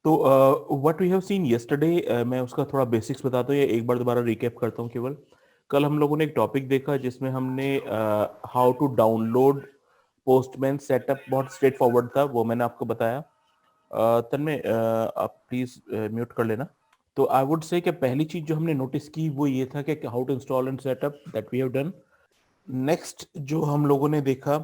तो what we have seen yesterday, मैं उसका थोड़ा बेसिक्स बताता हूँ या एक बार दोबारा रिकैप करता हूँ केवल। कल हम लोगों ने एक टॉपिक देखा जिसमें हमने how to download Postman setup, बहुत स्ट्रेट फॉरवर्ड था, वो मैंने आपको बताया। तन्मय, आप प्लीज म्यूट कर लेना। तो आई वुड से कि पहली चीज जो हमने नोटिस की वो ये था कि how to install and setup, that we have done. Next जो हम लोगों ने देखा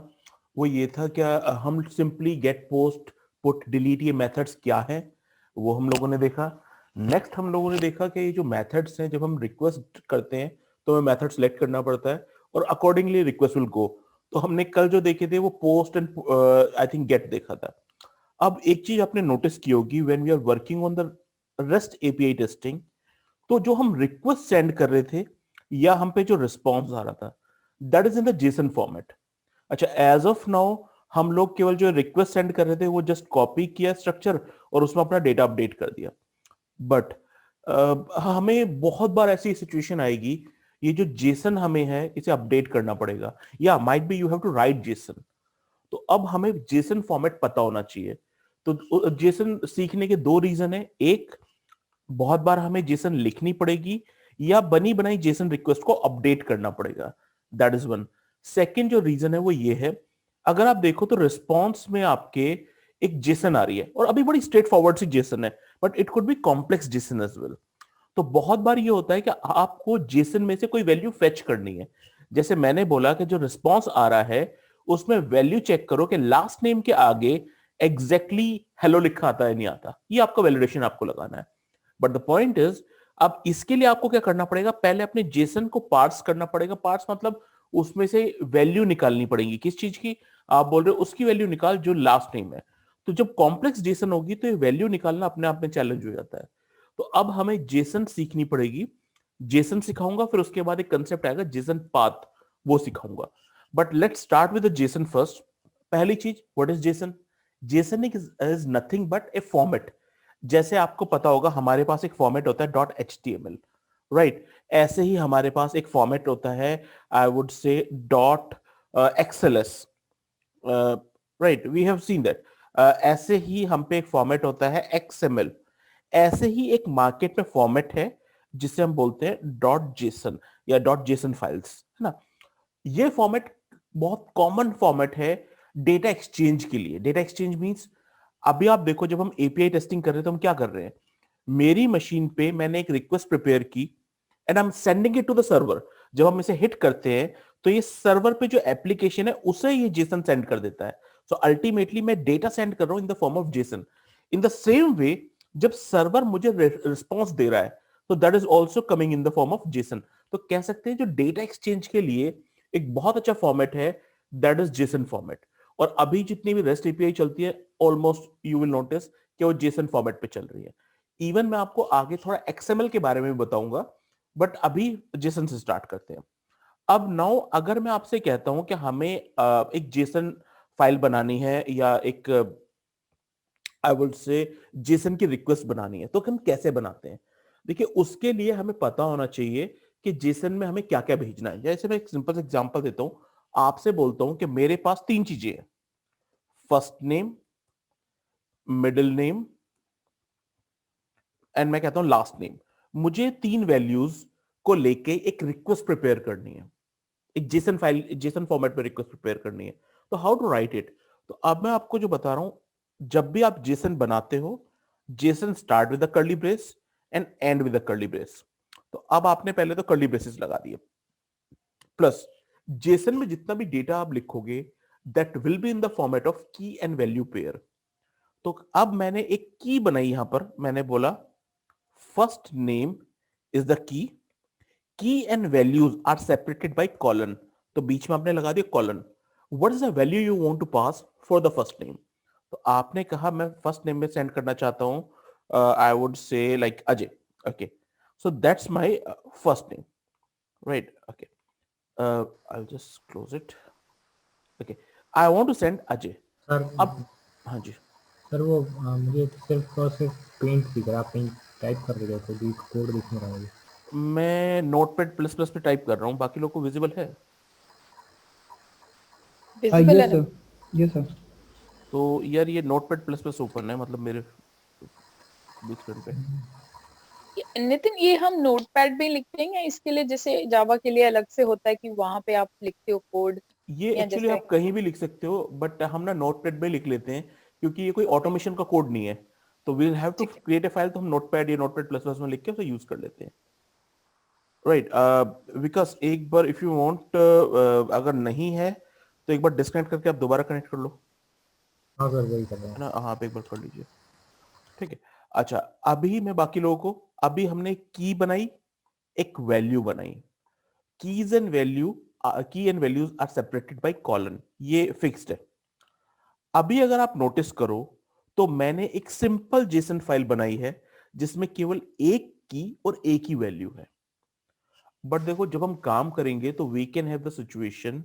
वो ये था क्या हम simply get, post, put, delete, ये मेथड्स क्या हैं वो हम लोगों ने देखा। नेक्स्ट हम लोगों ने देखा कि ये जो मेथड्स हैं, जब हम रिक्वेस्ट करते हैं तो हमें मेथड सेलेक्ट करना पड़ता है और अकॉर्डिंगली रिक्वेस्ट विल गो। तो हमने कल जो देखे थे वो post and I think get देखा था। अब एक चीज आपने नोटिस की होगी, when we are working on the REST API testing, तो जो हम रिक्वेस्ट सेंड कर रहे थे या हम पे जो रिस्पॉन्स आ रहा था, that is in the JSON format. अच्छा, एज ऑफ नाउ हम लोग केवल जो रिक्वेस्ट सेंड कर रहे थे वो जस्ट कॉपी किया स्ट्रक्चर और उसमें अपना डेटा अपडेट कर दिया। बट हमें बहुत बार ऐसी सिचुएशन आएगी, ये जो जेसन हमें है इसे अपडेट करना पड़ेगा, या might be you have to write JSON. तो अब हमें जेसन फॉर्मेट पता होना चाहिए। तो जेसन सीखने के दो रीजन है। एक, बहुत बार हमें जेसन लिखनी पड़ेगी या बनी बनाई जेसन रिक्वेस्ट को अपडेट करना पड़ेगा, दैट इज वन। सेकेंड जो रीजन है वो ये है, अगर आप देखो तो रिस्पॉन्स में आपके एक जेसन आ रही है और अभी बड़ी स्ट्रेट फॉरवर्ड सी जेसन है, but it could be complex JSON as well. तो बहुत बार ये होता है कि आपको जेसन में से कोई वैल्यू फेच करनी है। जैसे मैंने बोला कि जो रिस्पॉन्स आ रहा है उसमें वैल्यू चेक करो कि लास्ट नेम के आगे एग्जैक्टली हेलो लिखा आता है नहीं आता, ये आपका वैलिडेशन आपको लगाना है। बट द पॉइंट इज, अब इसके लिए आपको क्या करना पड़ेगा, पहले अपने जेसन को पार्स करना पड़ेगा। पार्स मतलब उसमें से वैल्यू निकालनी पड़ेगी। किस चीज की आप बोल रहे हो, उसकी वैल्यू निकाल जो लास्ट नेम है। तो जब कॉम्प्लेक्स जेसन होगी तो ये वैल्यू निकालना अपने आप में चैलेंज हो जाता है। तो अब हमें जेसन सीखनी पड़ेगी। जेसन सिखाऊंगा, फिर उसके बाद एक कंसेप्ट आएगा जेसन पाथ, वो सिखाऊंगा। But let's start with Jason first. पहली चीज, what is Jason? Jason is nothing but A format. जैसे आपको पता होगा हमारे पास एक फॉर्मेट होता है dot H T M L, right? ऐसे ही हमारे पास एक फॉर्मेट होता है, I would say dot XLS, right? We have seen that. ऐसे ही हम पे एक फॉर्मेट होता है एक्सएमएल। ऐसे ही एक मार्केट में फॉर्मेट है जिसे हम बोलते हैं डॉट जेसन या डॉट जेसन फाइल्स, है ना? ये फॉर्मेट बहुत कॉमन फॉर्मेट है डेटा एक्सचेंज के लिए। डेटा एक्सचेंज मींस, अभी आप देखो जब हम एपीआई टेस्टिंग कर रहे हैं तो हम क्या कर रहे हैं, मेरी मशीन पे मैंने एक रिक्वेस्ट प्रिपेयर की and I am sending it to the server. जब हम इसे हिट करते हैं तो ये सर्वर पे जो एप्लीकेशन है उसे ये जेसन सेंड कर देता है। सो अल्टीमेटली मैं डेटा सेंड कर रहा हूं in the form of Jason. In the same वे, जब सर्वर मुझे रिस्पॉन्स दे रहा है तो that is also coming in the form of Jason. तो कह सकते हैं जो डेटा एक्सचेंज के लिए एक बहुत अच्छा फॉर्मेट है, दैट इज जेसन फॉर्मेट। और अभी जितनी भी रेस्ट एपीआई चलती है, ऑलमोस्ट यू विल नोटिस कि वो जेसन फॉर्मेट पे चल रही है। इवन मैं आपको आगे थोड़ा एक्सएमएल के बारे में भी बताऊंगा, बट अभी जेसन से स्टार्ट करते हैं। अब नाउ अगर मैं आपसे कहता हूं कि हमें एक जेसन फाइल बनानी है या एक, आई वुड से, जेसन की रिक्वेस्ट बनानी है, तो हम कैसे बनाते हैं? देखिए, उसके लिए हमें पता होना चाहिए कि जेसन में हमें क्या क्या भेजना है। जैसे मैं एक सिंपल एग्जांपल देता हूं, आपसे बोलता हूं कि मेरे पास तीन चीजें हैं, first name, middle name and मैं कहता हूं लास्ट नेम। मुझे तीन वैल्यूज को लेके एक रिक्वेस्ट प्रिपेयर करनी है, एक जेसन फाइल, जेसन फॉर्मेट में रिक्वेस्ट प्रिपेयर करनी है। तो हाउ टू राइट इट? तो अब मैं आपको जो बता रहा हूं, जब भी आप जेसन बनाते हो, Jason start with the curly brace and and with the curly brace. तो अब आपने पहले तो कर्ली ब्रेसेस लगा दिए, प्लस जेसन में जितना भी डेटा आप लिखोगे that will be in the format of की एंड वैल्यू पेयर। तो अब मैंने एक की बनाई, यहां पर मैंने बोला first name is the key and values are separated by colon. तो बीच में आपने लगा दिया colon. What is the value you want to pass for the first name? तो आपने कहा मैं फर्स्ट नेम में सेंड करना चाहता हूं, I would say like Ajay. Okay, so that's my first name, right? Okay, I will just close it. Okay, I want to send Ajay. Sir अब, हाँ जी, सर वो मुझे तो सिर्फ और सिर्फ पेंट दिख रहा, पेंट टाइप कर रहे थे, कोड दिख नहीं रहा मुझे। मैं नोटपैड प्लस प्लस पे टाइप कर रहा हूँ, बाकी लोग को विजिबल है? विजिबल है यस ना? Sir, yes sir. तो यार ये नोटपैड प्लस प्लस ओपन है, मतलब मेरे बिग स्क्रीन पे। नितिन, ये हम नोटपैड में लिखते हैं या इसके लिए जैसे जावा के लिए अलग से होता है कि वहां पे आप लिखते हो कोड, ये या एक्चुअली जैसे? आप कहीं भी लिख सकते हो, बट हम ना नोटपैड में लिख लेते हैं क्योंकि ये कोई ऑटोमेशन का कोड नहीं है। तो वी हैव टू ठीक है। क्रिएट अ फाइल, तो हम नोटपैड या नोटपैड प्लस प्लस में लिख के उसे यूज कर लेते हैं। राइट विकास, एक बार इफ यू वांट, अगर नहीं है तो एक बार डिस्कनेक्ट करके आप दोबारा कनेक्ट कर लो, हाँ सर, वही कर रहा है हूँ। ना? हाँ, आप एक बार कर लीजिए। ठीक है। अच्छा, अभी मैं बाकी लोगों को, अभी हमने की बनाई, एक वैल्यू बनाई। Keys and value, key and values are separated by colon, ये फिक्स्ड है। अभी अगर आप नोटिस करो तो मैंने एक सिंपल जेसन फाइल बनाई है जिसमें केवल एक की और एक ही वैल्यू है। बट देखो, जब हम काम करेंगे तो we can have the situation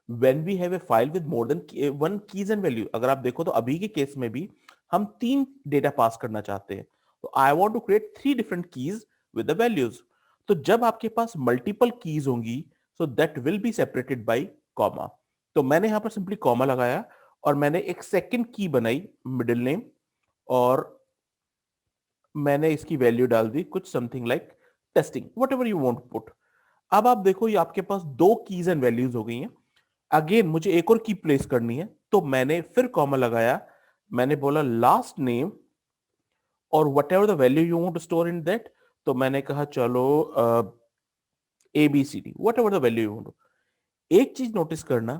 when we have a file with more than one keys and value. अगर आप देखो तो अभी के केस में भी हम 3 डेटा पास करना चाहते हैं, तो I want to create 3 different keys with the values. तो जब आपके पास मल्टीपल कीज होंगी, so that will be separated by comma. तो मैंने यहां पर सिंपली कॉमा लगाया और मैंने एक सेकंड की बनाई, मिडिल नेम, और मैंने इसकी वैल्यू डाल दी कुछ something like testing, what ever you want put. अब आप देखो, ये आपके पास 2 कीज एंड वैल्यूज हो गई हैं। अगेन मुझे एक और की प्लेस करनी है, तो मैंने फिर कॉमा लगाया, मैंने बोला लास्ट नेम और whatever the value you want to store in that. तो मैंने कहा चलो A B C D, whatever the value you want. एक चीज नोटिस करना,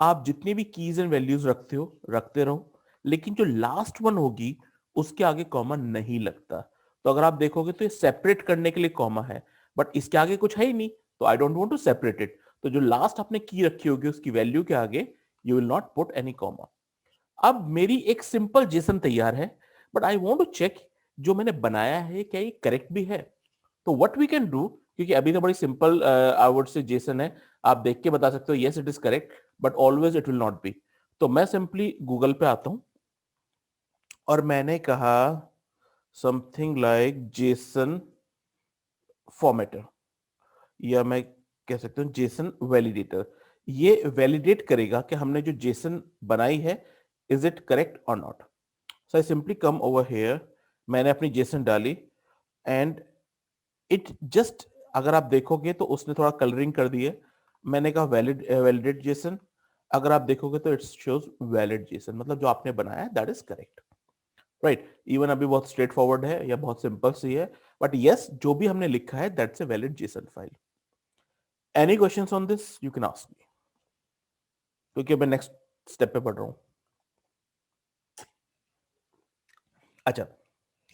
आप जितनी भी कीज एंड वैल्यूज रखते हो रखते रहो, लेकिन जो लास्ट वन होगी उसके आगे कॉमा नहीं लगता। तो अगर आप देखोगे तो ये सेपरेट करने के लिए कॉमा है, बट इसके आगे कुछ है ही नहीं, तो I don't want to separate it. तो जो लास्ट आपने की रखी होगी उसकी वैल्यू के आगे you will not put any comma. अब मेरी एक सिंपल जेसन तैयार है, but I want to check जो मैंने बनाया है क्या ये करेक्ट भी है। तो व्हाट वी कैन डू, क्योंकि अभी तो बड़ी सिंपल आई वुड से जेसन है, आप देख के बता सकते हो yes it is correct, but always it will not be. तो मैं सिंपली गूगल पे आता हूं और मैंने कहा समथिंग लाइक जेसन फॉर्मेटर, या मैं कह सकता हूं जेसन वैलिडेटर। ये वैलिडेट करेगा कि हमने जो जेसन बनाई है इज इट करेक्ट और not. So I simply come over here, मैंने अपनी जेसन डाली एंड इट जस्ट, अगर आप देखोगे तो उसने थोड़ा कलरिंग कर दी है। मैंने कहा वैलिडेट जेसन, अगर आप देखोगे तो इट शोज वैलिड जेसन, मतलब जो आपने बनाया है that is correct. Right, even अभी बहुत स्ट्रेट फॉरवर्ड है या बहुत सिंपल सी है, बट यस जो भी हमने लिखा है that's a valid JSON file. Any questions on this you can ask मी, क्योंकि मैं नेक्स्ट स्टेप पे बढ़ रहा हूं। अच्छा,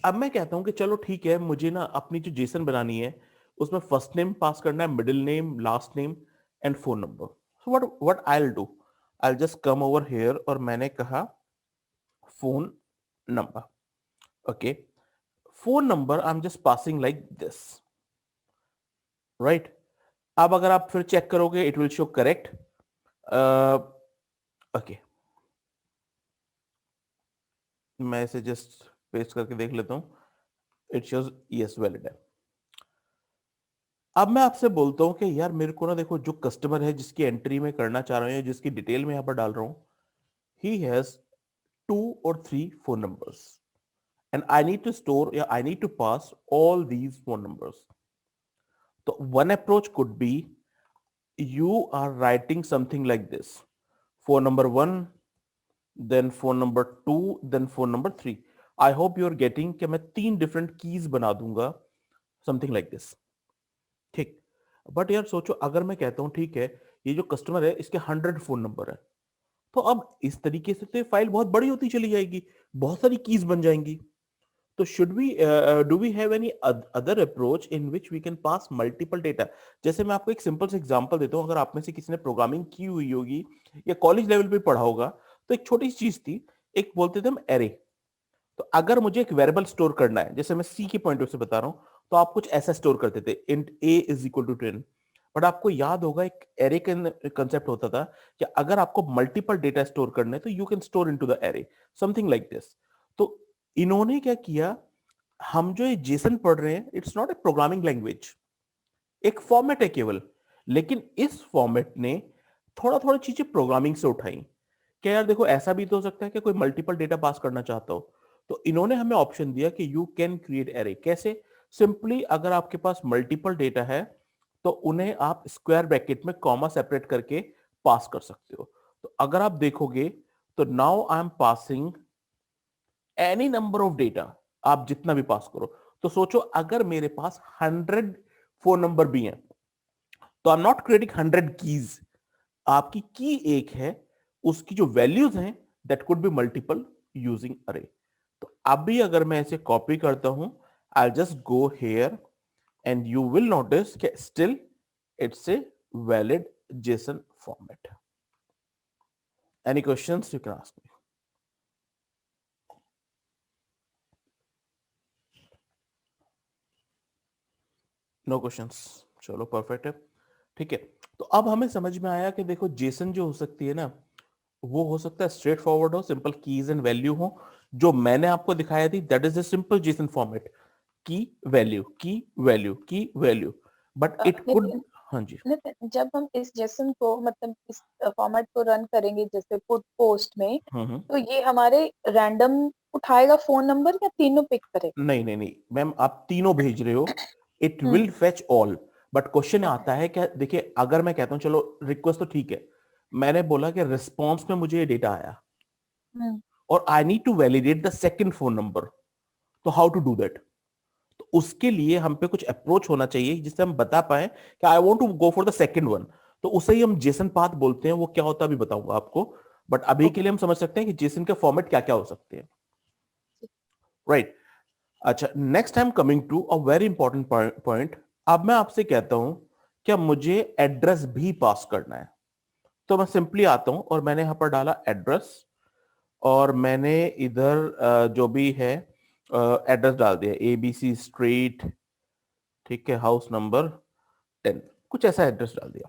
अब मैं कहता हूं कि चलो ठीक है, मुझे ना अपनी जो जेसन बनानी है उसमें फर्स्ट नेम पास करना है, middle name, last name and phone number. So what I will do, I just come over here और मैंने कहा phone number. Okay, phone number I am just passing like this, right. अब अगर आप फिर check करोगे it will show correct. Okay, मैं इसे जस्ट पेस्ट करके देख लेता हूं, इट शोज यस वैलिड है। अब मैं आपसे बोलता हूं कि यार मेरे को ना देखो, जो कस्टमर है जिसकी एंट्री में करना चाह रहा हूं या जिसकी डिटेल में यहां पर डाल रहा हूं, he has 2 or 3 phone numbers and I need to store या I need to pass all these phone numbers. तो one approach could be, you are writing something like this: phone number 1, then phone number 2, then phone number 3। I hope you are getting कि मैं 3 different keys बना दूंगा, something like this। ठीक, but यार सोचो, अगर मैं कहता हूं ठीक है ये जो कस्टमर है इसके 100 फोन नंबर है, तो अब इस तरीके से तो ये फाइल बहुत बड़ी होती चली जाएगी, बहुत सारी कीज बन जाएंगी। तो should we do we have any other approach in which we can pass multiple data? जैसे मैं आपको एक सिंपल से एग्जांपल देता हूं, अगर आप में से किसी ने प्रोग्रामिंग की हुई होगी या कॉलेज लेवल पे पढ़ा होगा, तो एक छोटी सी चीज थी, एक बोलते थे हम एरे। तो अगर मुझे एक वेरिएबल स्टोर करना है, जैसे मैं सी के पॉइंट ऑफ से बता रहा हूं, तो आप कुछ ऐसा स्टोर करते थे, int a is equal to 10। But आपको याद होगा एक एरे का कंसेप्ट होता था कि अगर आपको मल्टीपल डेटा स्टोर करना है तो you can store into the array, something like this. तो इन्होंने क्या किया, हम जो ये जेसन पढ़ रहे हैं it's not a programming language, एक फॉर्मेट है केवल, लेकिन इस फॉर्मेट ने थोड़ा थोड़ा चीजें प्रोग्रामिंग से उठाई। क्या यार देखो, ऐसा भी तो हो सकता है कि कोई मल्टीपल डेटा पास करना चाहता हो, तो इन्होंने हमें ऑप्शन दिया कि यू कैन क्रिएट एरे। कैसे? सिंपली अगर आपके पास मल्टीपल डेटा है तो उन्हें आप स्क्वायर ब्रैकेट में कॉमा सेपरेट करके पास कर सकते हो। तो अगर आप देखोगे तो now I M passing any number of data, आप जितना भी पास करो। तो सोचो अगर मेरे पास 100 फोन नंबर भी हैं तो I am not creating 100 keys, आपकी की एक है, उसकी जो वैल्यूज हैं that could be multiple using array. तो अभी अगर मैं इसे कॉपी करता हूं, I just go here and you will notice कि still it's a valid JSON format. Any questions you can ask me. No questions, चलो परफेक्ट है। ठीक है, तो अब हमें समझ में आया कि देखो जेसन जो हो सकती है ना, वो हो सकता है स्ट्रेट फॉरवर्ड हो, सिंपल कीज एंड वैल्यू हो। जो मैंने आपको दिखाया थी that is the simple JSON format, की वैल्यू की वैल्यू की वैल्यू, बट इट कुड। लेकिन हाँ जी। लेकिन जब हम इस जेसन को मतलब इस फॉर्मेट को रन करेंगे जैसे पुट पोस्ट में, हम्म। तो ये हमारे रैंडम उठाएगा फोन नंबर या तीनों पिक करेगा? नहीं नहीं नहीं मैम, आप तीनों भेज रहे हो, it hmm. Will fetch all. But question okay. आता है क्या, देखिए अगर मैं कहता हूं चलो रिक्वेस्ट तो ठीक है, मैंने बोला कि रिस्पॉन्स में मुझे ये डेटा आया हम्म। और I need to validate the second phone number, तो हाउ टू डू दैट? तो उसके लिए हम पे कुछ अप्रोच होना चाहिए जिससे हम बता पाए कि I want to go for the second one. तो उसे ही हम जेसन पाथ बोलते हैं। वो क्या होता है अभी बताऊंगा आपको, बट अभी के ओके। लिए हम समझ सकते हैं कि जेसन के फॉर्मेट क्या क्या हो सकते हैं। राइट। अच्छा, next time coming to a very important point. अब मैं आपसे कहता हूं क्या मुझे एड्रेस भी पास करना है, तो मैं सिंपली आता हूं और मैंने यहां पर डाला एड्रेस, और मैंने इधर जो भी है एड्रेस डाल दिया, ABC स्ट्रीट, ठीक है, हाउस नंबर 10, कुछ ऐसा एड्रेस डाल दिया।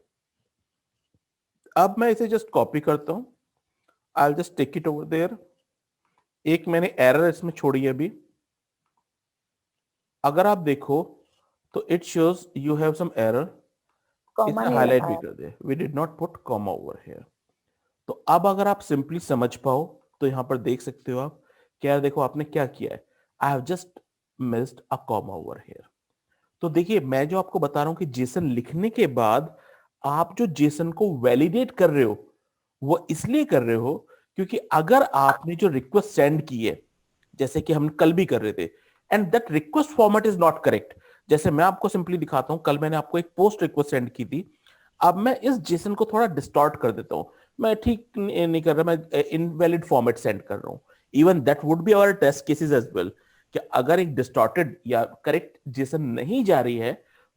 अब मैं इसे जस्ट कॉपी करता हूं, I just take it over there. एक मैंने एरर इसमें छोड़ी है अभी, अगर आप देखो तो it shows you have some error, comma इसे नहीं हाईलाइट भी लगाया। कर दे, we did not put comma over here. तो अब अगर आप सिंपली समझ पाओ तो यहां पर देख सकते हो आप, क्या देखो आपने क्या किया है, I have just missed a comma over here. तो देखिए मैं जो आपको बता रहा हूं कि जेसन लिखने के बाद आप जो जेसन को वैलिडेट कर रहे हो वो इसलिए कर रहे हो क्योंकि अगर आपने जो रिक्वेस्ट सेंड की है, जैसे कि हम कल भी कर रहे थे, and that request format is not correct. जैसे मैं आपको सिंपली दिखाता हूं, कल मैंने आपको एक पोस्ट रिक्वेस्ट सेंड की थी, अब मैं इस जेसन को थोड़ा डिस्टॉर्ट कर देता हूं, मैं ठीक नहीं कर रहा, मैं इनवैलिड फॉर्मेट सेंड कर रहा हूं। Even that would be our test cases as well, कि अगर एक डिस्टॉर्टेड या करेक्ट जेसन नहीं जा रही है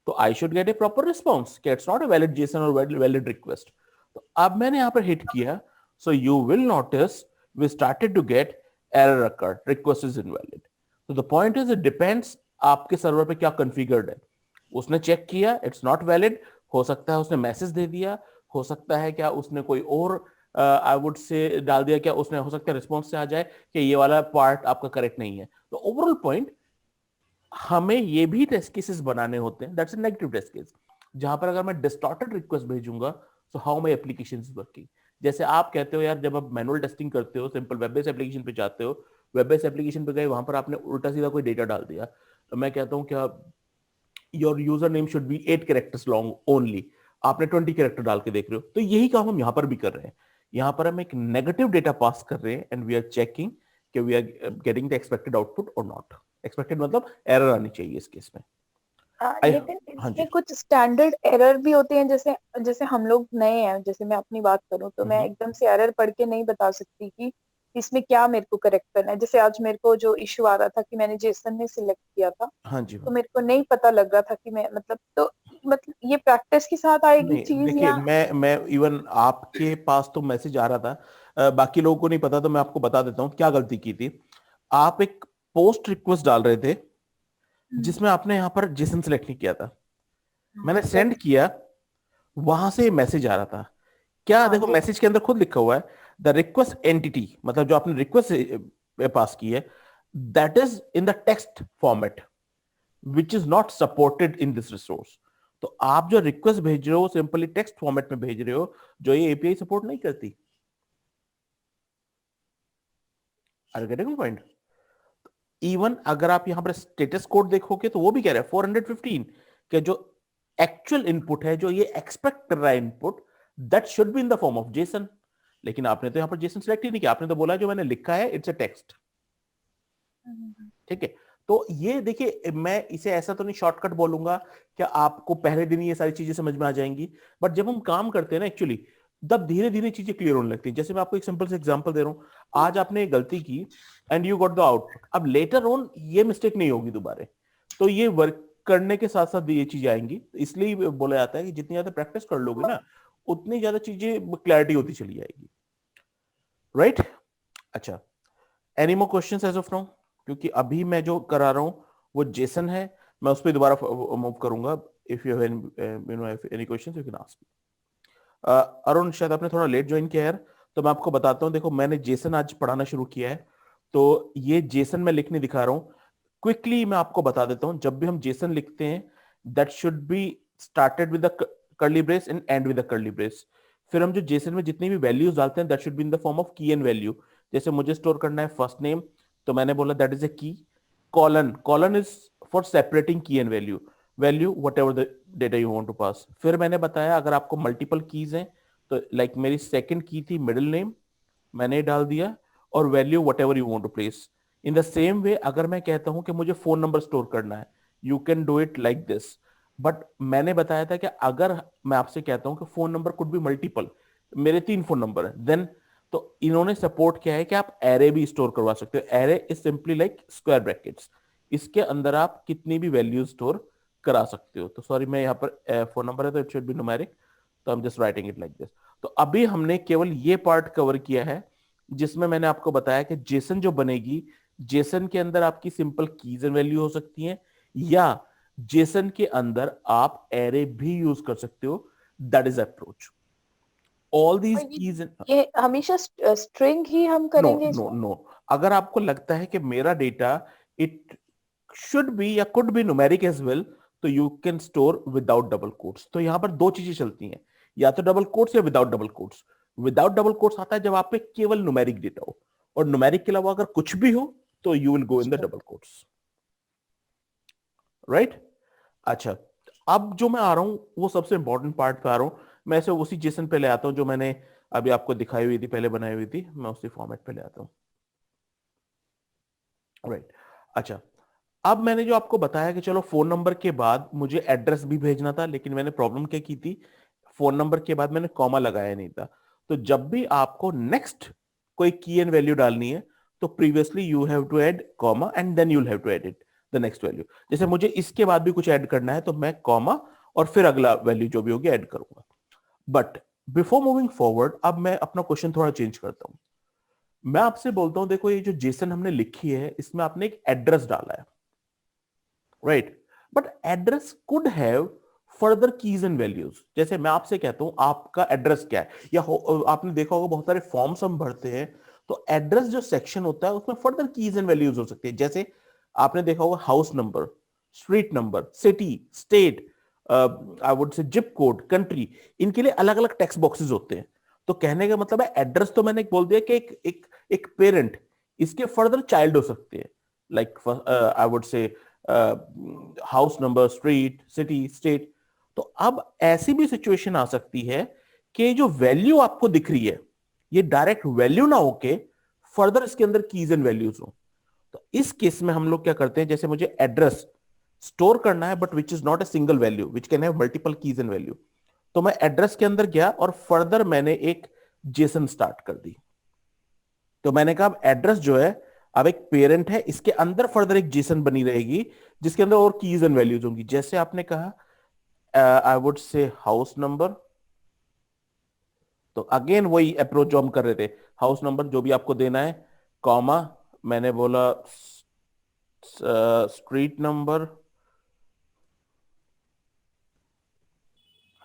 तो I should get a proper response कि it's not a valid JSON और वैलिड रिक्वेस्ट। तो अब मैंने यहां पर हिट किया, so you will notice we started to get error occurred, request is invalid. तो the point is it depends आपके सर्वर पे क्या कॉन्फ़िगर्ड है। उसने चेक किया इट्स नॉट वैलिड, हो सकता है उसने मैसेज दे दिया, हो सकता है क्या उसने कोई और आई वुड से डाल दिया, क्या उसने हो सकता है रिस्पॉन्स से आ जाए कि ये वाला पार्ट आपका करेक्ट नहीं है। तो ओवरऑल पॉइंट, हमें ये भी टेस्ट केसेस बनाने होते हैं, that's a negative test case, जहां पर अगर मैं डिस्टॉर्टेड रिक्वेस्ट भेजूंगा तो how my application is working. जैसे आप कहते हो यार जब आप मैनुअल टेस्टिंग करते हो, सिंपल वेब बेस्ड एप्लीकेशन पे जाते हो, वेब बेस्ड एप्लीकेशन पे गए, वहां पर आपने उल्टा सीधा कोई डेटा डाल दिया, तो मैं कहता हूं क्या your user name should be 8 characters long only, आपने 20 कैरेक्टर डाल के देख रहे हो। तो यही काम हम यहां पर भी कर रहे हैं, यहां पर हम एक नेगेटिव डेटा पास कर रहे हैं एंड वी आर चेकिंग कि we are getting the expected output और नॉट। एक्सपेक्टेड मतलब एरर आनी चाहिए इस केस में। आई, लेकिन हाँ जी। इसमें कुछ स्टैंडर्ड एरर भी होते हैं, जैसे जैसे हम लोग नए हैं, जैसे मैं अपनी बात करूं तो मैं एकदम से एरर पढ़ के नहीं बता सकती कि इसमें क्या मेरे को करेक्ट करना है। जैसे आज मेरे को जो इश्यू आ रहा था कि मैंने जेसन में सिलेक्ट किया था, हाँ जी तो मैम। मेरे को नहीं पता लग रहा था कि मैं मतलब, तो मतलब ये प्रैक्टिस के साथ आएगी नहीं चीज देखिए, या? मैं इवन आपके पास तो मैसेज आ रहा था, बाकी लोगों को नहीं पता, तो मैं आपको बता देता हूँ क्या गलती की थी। आप एक पोस्ट रिक्वेस्ट डाल रहे थे हम्म। जिसमें आपने यहाँ पर जेसन सेलेक्ट नहीं किया था, मैंने right। सेंड किया, वहां से मैसेज आ रहा था, क्या हाँ देखो जी। मैसेज के अंदर खुद लिखा हुआ है द रिक्वेस्ट एंटिटी, मतलब जो आपने रिक्वेस्ट पास की है that is in the text format which is not supported in this resource. तो आप जो रिक्वेस्ट भेज रहे हो सिंपली टेक्स्ट फॉर्मेट में भेज रहे हो, जो ये एपीआई सपोर्ट नहीं करती। Are you getting point? Even अगर आप यहां पर स्टेटस कोड देखोगे तो वो भी कह रहा है 415 के जो एक्चुअल इनपुट है, जो ये एक्सपेक्ट कर रहा है input, that should be in the form of Jason. लेकिन आपने तो यहां पर जेसन सिलेक्ट ही नहीं किया, आपने तो बोला जो मैंने लिखा है इट्स अ टेक्स्ट। ठीक है, तो ये देखिए, मैं इसे ऐसा तो नहीं शॉर्टकट बोलूंगा कि आपको पहले दिन ये सारी चीजें समझ में आ जाएंगी, बट जब हम काम करते हैं ना एक्चुअली, तब धीरे धीरे चीजें क्लियर होने लगती हैं। जैसे मैं आपको एक सिंपल से एग्जांपल दे रहा हूं, आज आपने एक गलती की and you got the output. अब लेटर ऑन ये मिस्टेक नहीं होगी दोबारा, तो ये वर्क करने के साथ साथ ये चीजें आएंगी। इसलिए बोला जाता है कि जितनी ज्यादा प्रैक्टिस कर लोगे ना, उतनी ज्यादा चीजें क्लैरिटी होती चली जाएगी, राइट? अच्छा, any more questions as of now? क्योंकि अभी मैं जो करा रहा हूं वो जेसन है, मैं उस पर दोबारा मूव करूंगा। If you have any questions you can ask. Arun, शायद आपने थोड़ा लेट ज्वाइन किया यार, तो मैं आपको बताता हूं। देखो, मैंने जेसन आज पढ़ाना शुरू किया है, तो ये जेसन मैं लिखने दिखा रहा हूं। क्विकली मैं आपको बता देता हूं, जब भी हम जेसन लिखते हैं, that should be started with the curly brace and and with the curly brace. फिर हम जो जेसन में जितनी भी वैल्यूज डालते हैं, that should be in the form of की एंड वैल्यू। जैसे मुझे स्टोर करना है फर्स्ट नेम, तो मैंने बोला that is a key. Colon, colon is for separating key and value, value whatever the data you want to pass. फिर मैंने बताया अगर आपको मल्टीपल कीज हैं, तो लाइक मेरी सेकंड की थी मिडिल नेम, मैंने डाल दिया, और value whatever you want to place. In the same way अगर मैं कहता हूं कि मुझे फोन नंबर स्टोर करना है, you can do it like this. But मैंने बताया था कि अगर मैं आपसे कहता हूं कि phone number could be multiple, मेरे 3 फोन नंबर है, देन तो इन्होंने सपोर्ट किया है कि आप एरे भी स्टोर करवा सकते हो। Array is simply like square brackets, इसके अंदर आप कितनी भी वैल्यू स्टोर करा सकते हो। तो सॉरी, मैं यहाँ पर फोन नंबर है तो इट शुड बी न्यूमेरिक, तो I am just writing it like this. तो अभी हमने केवल ये पार्ट कवर किया है जिसमें मैंने आपको बताया कि जेसन जो बनेगी, जेसन के अंदर आपकी सिंपल कीज एंड वैल्यू हो सकती हैं, या जेसन के अंदर आप एरे भी यूज कर सकते हो। That is approach. All these keys. ये हमेशा स्ट्रिंग ही हम नो करेंगे नो इसमें? नो, अगर आपको लगता है कि मेरा डेटा इट शुड बी या could be numeric as well, तो you can store without double quotes. तो यहां पर दो चीजें चलती हैं, या तो डबल कोट्स या without double quotes. Without double quotes आता है जब आप पे केवल न्यूमेरिक डेटा हो, और न्यूमेरिक के अलावा अगर कुछ भी हो तो you will go in the double quotes, right? अच्छा, अब जो मैं आ रहा हूं वो सबसे इंपॉर्टेंट पार्ट पे आ रहा हूं। मैं इसे उसी जेसन पे ले आता हूं जो मैंने अभी आपको दिखाई हुई थी, पहले बनाई हुई थी, मैं उसी फॉर्मेट पे ले आता हूं, राइट? अच्छा, अब मैंने जो आपको बताया कि चलो फोन नंबर के बाद मुझे एड्रेस भी भेजना था, लेकिन मैंने प्रॉब्लम क्या की थी, फोन नंबर के बाद मैंने कॉमा लगाया नहीं था। तो जब भी आपको नेक्स्ट कोई की एंड वैल्यू डालनी है, तो previously you have to add comma and then you will have to add it the next value. जैसे मुझे इसके बाद भी कुछ ऐड करना है, तो मैं कॉमा और फिर अगला वैल्यू जो भी होगी ऐड करूंगा। बट बिफोर मूविंग फॉरवर्ड, अब मैं अपना क्वेश्चन थोड़ा चेंज करता हूं। मैं आपसे बोलता हूं, देखो ये जो जेसन हमने लिखी है, इसमें आपने एक एड्रेस डाला है, right? But address could have further keys and values. जैसे मैं आपसे कहता हूं आपका एड्रेस क्या है, या आपने देखा होगा बहुत सारे फॉर्म्स हम भरते हैं, तो एड्रेस जो सेक्शन होता है उसमें फर्दर कीज एंड वैल्यूज हो सकती है। जैसे आपने देखा होगा house number, street number, city, state, I would से जिप कोड, कंट्री, इनके लिए अलग अलग टेक्स्ट बॉक्सेस होते हैं। तो कहने का मतलब है एड्रेस तो मैंने बोल दिया कि एक पेरेंट, इसके फर्दर चाइल्ड हो सकते हैं, लाइक आई वुड से house number, street, city, state. तो अब ऐसी भी सिचुएशन आ सकती है कि जो वैल्यू आपको दिख रही है, ये डायरेक्ट वैल्यू ना होके फर्दर इसके अंदर कीज एंड वैल्यूज हो। तो इस केस में हम लोग क्या करते हैं, जैसे मुझे एड्रेस स्टोर करना है but which is not a single value, which can have multiple keys and value, तो मैं एड्रेस के अंदर गया और फर्दर मैंने एक जेसन स्टार्ट कर दी। तो मैंने कहा एड्रेस जो है अब एक पेरेंट है, इसके अंदर फर्दर एक जेसन बनी रहेगी जिसके अंदर और कीज एंड वैल्यूज होंगी। जैसे आपने कहा आई वुड से हाउस नंबर, तो अगेन वही अप्रोच जो हम कर रहे थे, हाउस नंबर जो भी आपको देना है, कॉमा, मैंने बोला स्ट्रीट नंबर,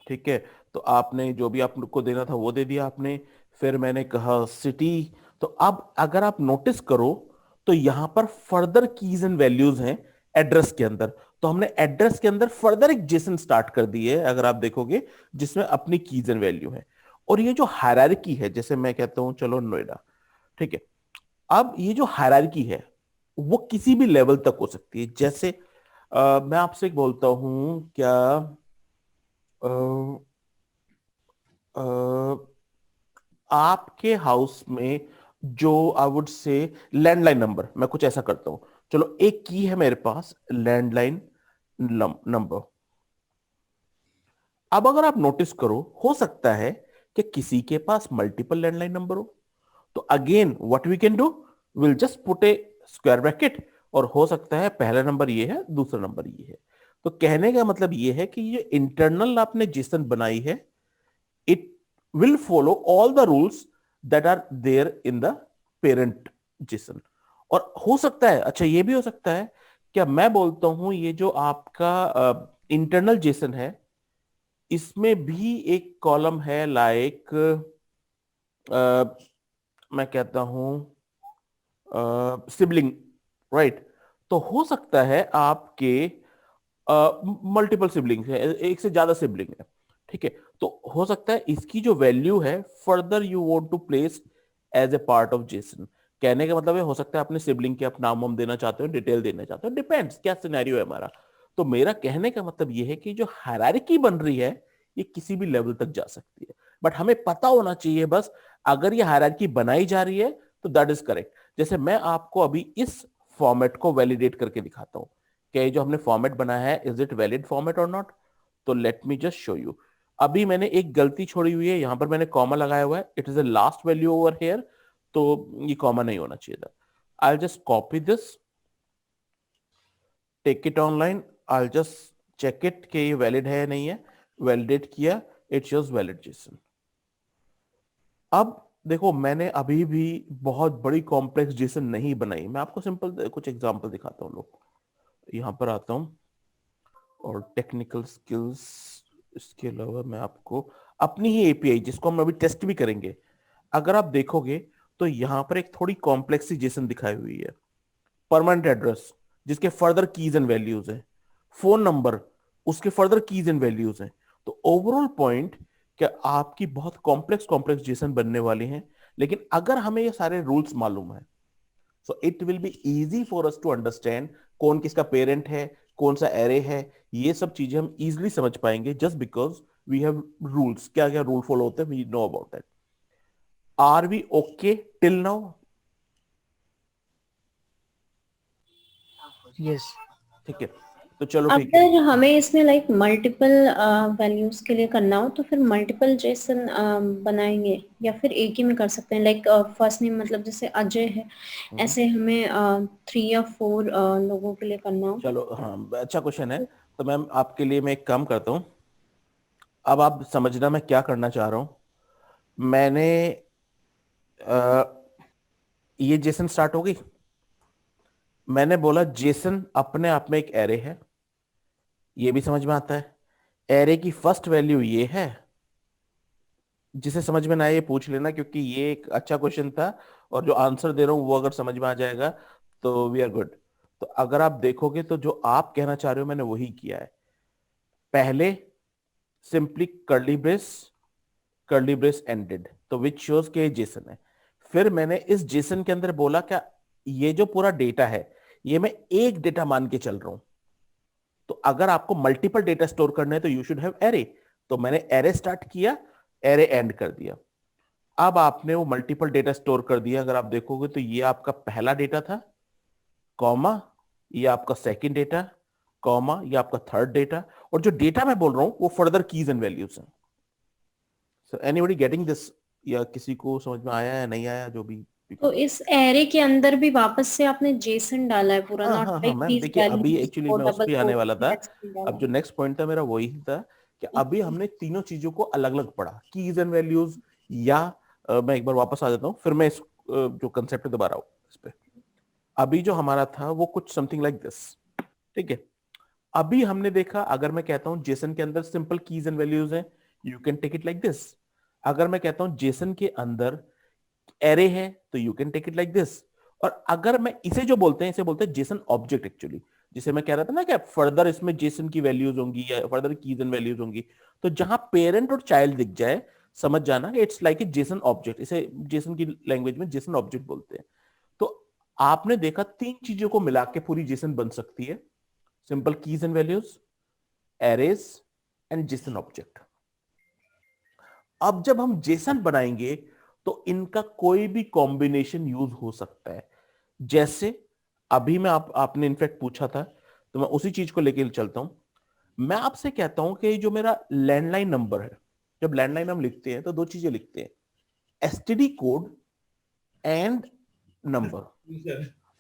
ठीक है, तो आपने जो भी आपको देना था वो दे दिया आपने। फिर मैंने कहा सिटी। तो अब अगर आप नोटिस करो तो यहां पर फर्दर कीज एंड वैल्यूज हैं एड्रेस के अंदर। तो हमने एड्रेस के अंदर फर्दर एक जेसन स्टार्ट कर दी है, अगर आप देखोगे, जिसमें अपनी कीज एंड वैल्यू है। और ये जो हायरार्की है, जैसे मैं कहता हूं चलो नोएडा, ठीक है, अब ये जो हायरार्की है वो किसी भी लेवल तक हो सकती है। जैसे मैं आपसे एक बोलता हूं क्या, अ, अ, आपके हाउस में जो आई वुड से लैंडलाइन नंबर, मैं कुछ ऐसा करता हूं, चलो एक की है मेरे पास लैंडलाइन नंबर। अब अगर आप नोटिस करो, हो सकता है कि किसी के पास मल्टीपल लैंडलाइन नंबर हो, तो again what we can do, will just put a square bracket, और हो सकता है पहला नंबर ये है, दूसरा नंबर ये है। तो कहने का मतलब ये है कि ये इंटरनल आपने जेसन बनाई है, it will follow all the rules that are there in the parent JSON। और हो सकता है, अच्छा ये भी हो सकता है, क्या मैं बोलता हूं ये जो आपका इंटरनल जेसन है, इसमें भी एक कॉलम है लाइक, मैं कहता हूं सिबलिंग, राइट। तो हो सकता है आपके मल्टीपल सिबलिंग्स है, एक से ज्यादा सिबलिंग है, ठीक है। तो हो सकता है इसकी जो वैल्यू है further you want to place as a part of JSON. कहने का मतलब है, हो सकता है अपने सिबलिंग के आप नाम वाम देना चाहते हो, डिटेल देना चाहते हो, डिपेंड्स क्या सिनेरियो है हमारा। तो मेरा कहने का मतलब ये है कि जो हायरार्की बन रही है ये किसी भी लेवल तक जा सकती है, बट हमें पता होना चाहिए बस, अगर ये हायरार्की बनाई जा रही है तो दैट इज करेक्ट। जैसे मैं आपको अभी इस फॉर्मेट को वैलिडेट करके दिखाता हूं, क्या ये जो हमने फॉर्मेट बनाया है इज इट वैलिड फॉर्मेट और नॉट। तो let me just show you. अभी मैंने एक गलती छोड़ी हुई है, यहां पर मैंने कॉमा लगाया हुआ है, it is a last value over here, तो ये कॉमा नहीं होना चाहिए था। I just copy this, take it online, I just check it कि ये वैलिड है या नहीं है। वैलिडेट किया, इट शोज वैलिड जेसन। अब देखो मैंने अभी भी बहुत बड़ी कॉम्प्लेक्स जेसन नहीं बनाई, मैं आपको सिंपल कुछ एग्जांपल दिखाता हूँ। लोग यहां पर आता हूं, और टेक्निकल स्किल्स, इसके अलावा मैं आपको अपनी ही एपीआई, जिसको हम अभी टेस्ट भी करेंगे, अगर आप देखोगे तो यहां पर एक थोड़ी कॉम्प्लेक्सिजेशन दिखाई हुई है। परमानेंट एड्रेस जिसके फर्दर कीज एंड वैल्यूज हैं, फोन नंबर उसके फर्दर कीज एंड वैल्यूज हैं। तो ओवरऑल पॉइंट, क्या आपकी बहुत कॉम्प्लेक्स कॉम्प्लेक्स जेसन बनने वाली हैं, लेकिन अगर हमें ये सारे रूल्स मालूम है, so it will be easy for us to understand कौन किसका पेरेंट है, कौन सा एरे है। ये सब चीजें हम इजीली समझ पाएंगे just because we have rules. क्या क्या रूल फॉलो होते हैं, we know about that. Are we okay till now? Yes. ठीक है, तो चलो ठीक है। अगर हमें इसमें लाइक मल्टीपल वैल्यूज के लिए करना हो तो फिर मल्टीपल जेसन बनाएंगे या फिर एक ही में कर सकते हैं, लाइक फर्स्ट नेम मतलब जैसे अजय है, ऐसे हमें 3 या 4 लोगों के लिए करना हो। चलो हाँ, अच्छा क्वेश्चन है। तो मैम आपके लिए मैं एक काम करता हूँ, अब आप समझना मैं क्या करना चाह रहा हूं। मैंने अ, ये जेसन स्टार्ट हो गई, मैंने बोला जेसन अपने आप में एक एरे है, ये भी समझ में आता है। एरे की फर्स्ट वैल्यू ये है, जिसे समझ में ना आए ये पूछ लेना, क्योंकि ये एक अच्छा क्वेश्चन था, और जो आंसर दे रहा हूं वो अगर समझ में आ जाएगा तो वी आर गुड। तो अगर आप देखोगे तो जो आप कहना चाह रहे हो मैंने वही किया है। पहले सिंपली कर्ली ब्रेस एंडेड, तो विच शोज के जेसन है। फिर मैंने इस जेसन के अंदर बोला क्या ये जो पूरा डेटा है ये मैं एक डेटा मान के चल रहा हूं, तो अगर आपको मल्टीपल डेटा स्टोर करने हैं तो यू शुड हैव एरे। तो मैंने एरे स्टार्ट किया, एरे एंड कर दिया। अब आपने वो मल्टीपल डेटा स्टोर कर दिया, अगर आप देखोगे तो ये आपका पहला डेटा था, कॉमा ये आपका सेकंड डेटा, कॉमा ये आपका थर्ड डेटा, और जो डेटा मैं बोल रहा हूं वो फर्दर कीज एंड वैल्यूज हैं। सो एनीबॉडी गेटिंग दिस, या किसी को समझ में आया या नहीं आया, जो भी तो इस एरे के अंदर भी वापस से आपने जेसन डाला है पूरा, हाँ नॉट हाँ हाँ लाइक मैम, दीज देखिए अभी वैल्यूज एक्चुअली को मैं उस डबल पे आने वाला था। डाला अब जो है। नेक्स्ट पॉइंट था मेरा वही था कि अभी हमने तीनों चीजों को अलग अलग पढ़ा, कीज एंड वैल्यूज, या मैं एक बार वापस आ जाता हूँ, फिर मैं इस जो कंसेप्ट पे दोबारा आऊँ इस पे। अभी जो हमारा था वो कुछ समथिंग लाइक दिस, ठीक है। अभी हमने देखा, अगर मैं कहता हूं जेसन के अंदर सिंपल कीज एंड वैल्यूज हैं, you can take it like this. अगर मैं कहता हूं जेसन के अंदर एरे है तो you can take it like this. और अगर मैं इसे जो बोलते हैं, इसे बोलते हैं जेसन ऑब्जेक्ट एक्चुअली, जिसे मैं कह रहा था ना कि फर्दर इसमें जेसन की वैल्यूज होंगी या फर्दर कीज एंड वैल्यूज होंगी, तो जहां पेरेंट और चाइल्ड दिख जाए समझ जाना it's like a Jason object. इसे जेसन की लैंग्वेज में जेसन ऑब्जेक्ट बोलते हैं। तो आपने देखा 3 चीजों को मिला के पूरी जेसन बन सकती है, simple keys and values, arrays and Jason object. अब जब हम जेसन बनाएंगे तो इनका कोई भी कॉम्बिनेशन यूज हो सकता है। जैसे अभी मैं आपने इनफैक्ट पूछा था, तो मैं उसी चीज को लेके चलता हूं। मैं आपसे कहता हूं कि जो मेरा लैंडलाइन नंबर है, जब लैंडलाइन हम लिखते हैं तो 2 चीजें लिखते हैं, एसटीडी कोड एंड नंबर।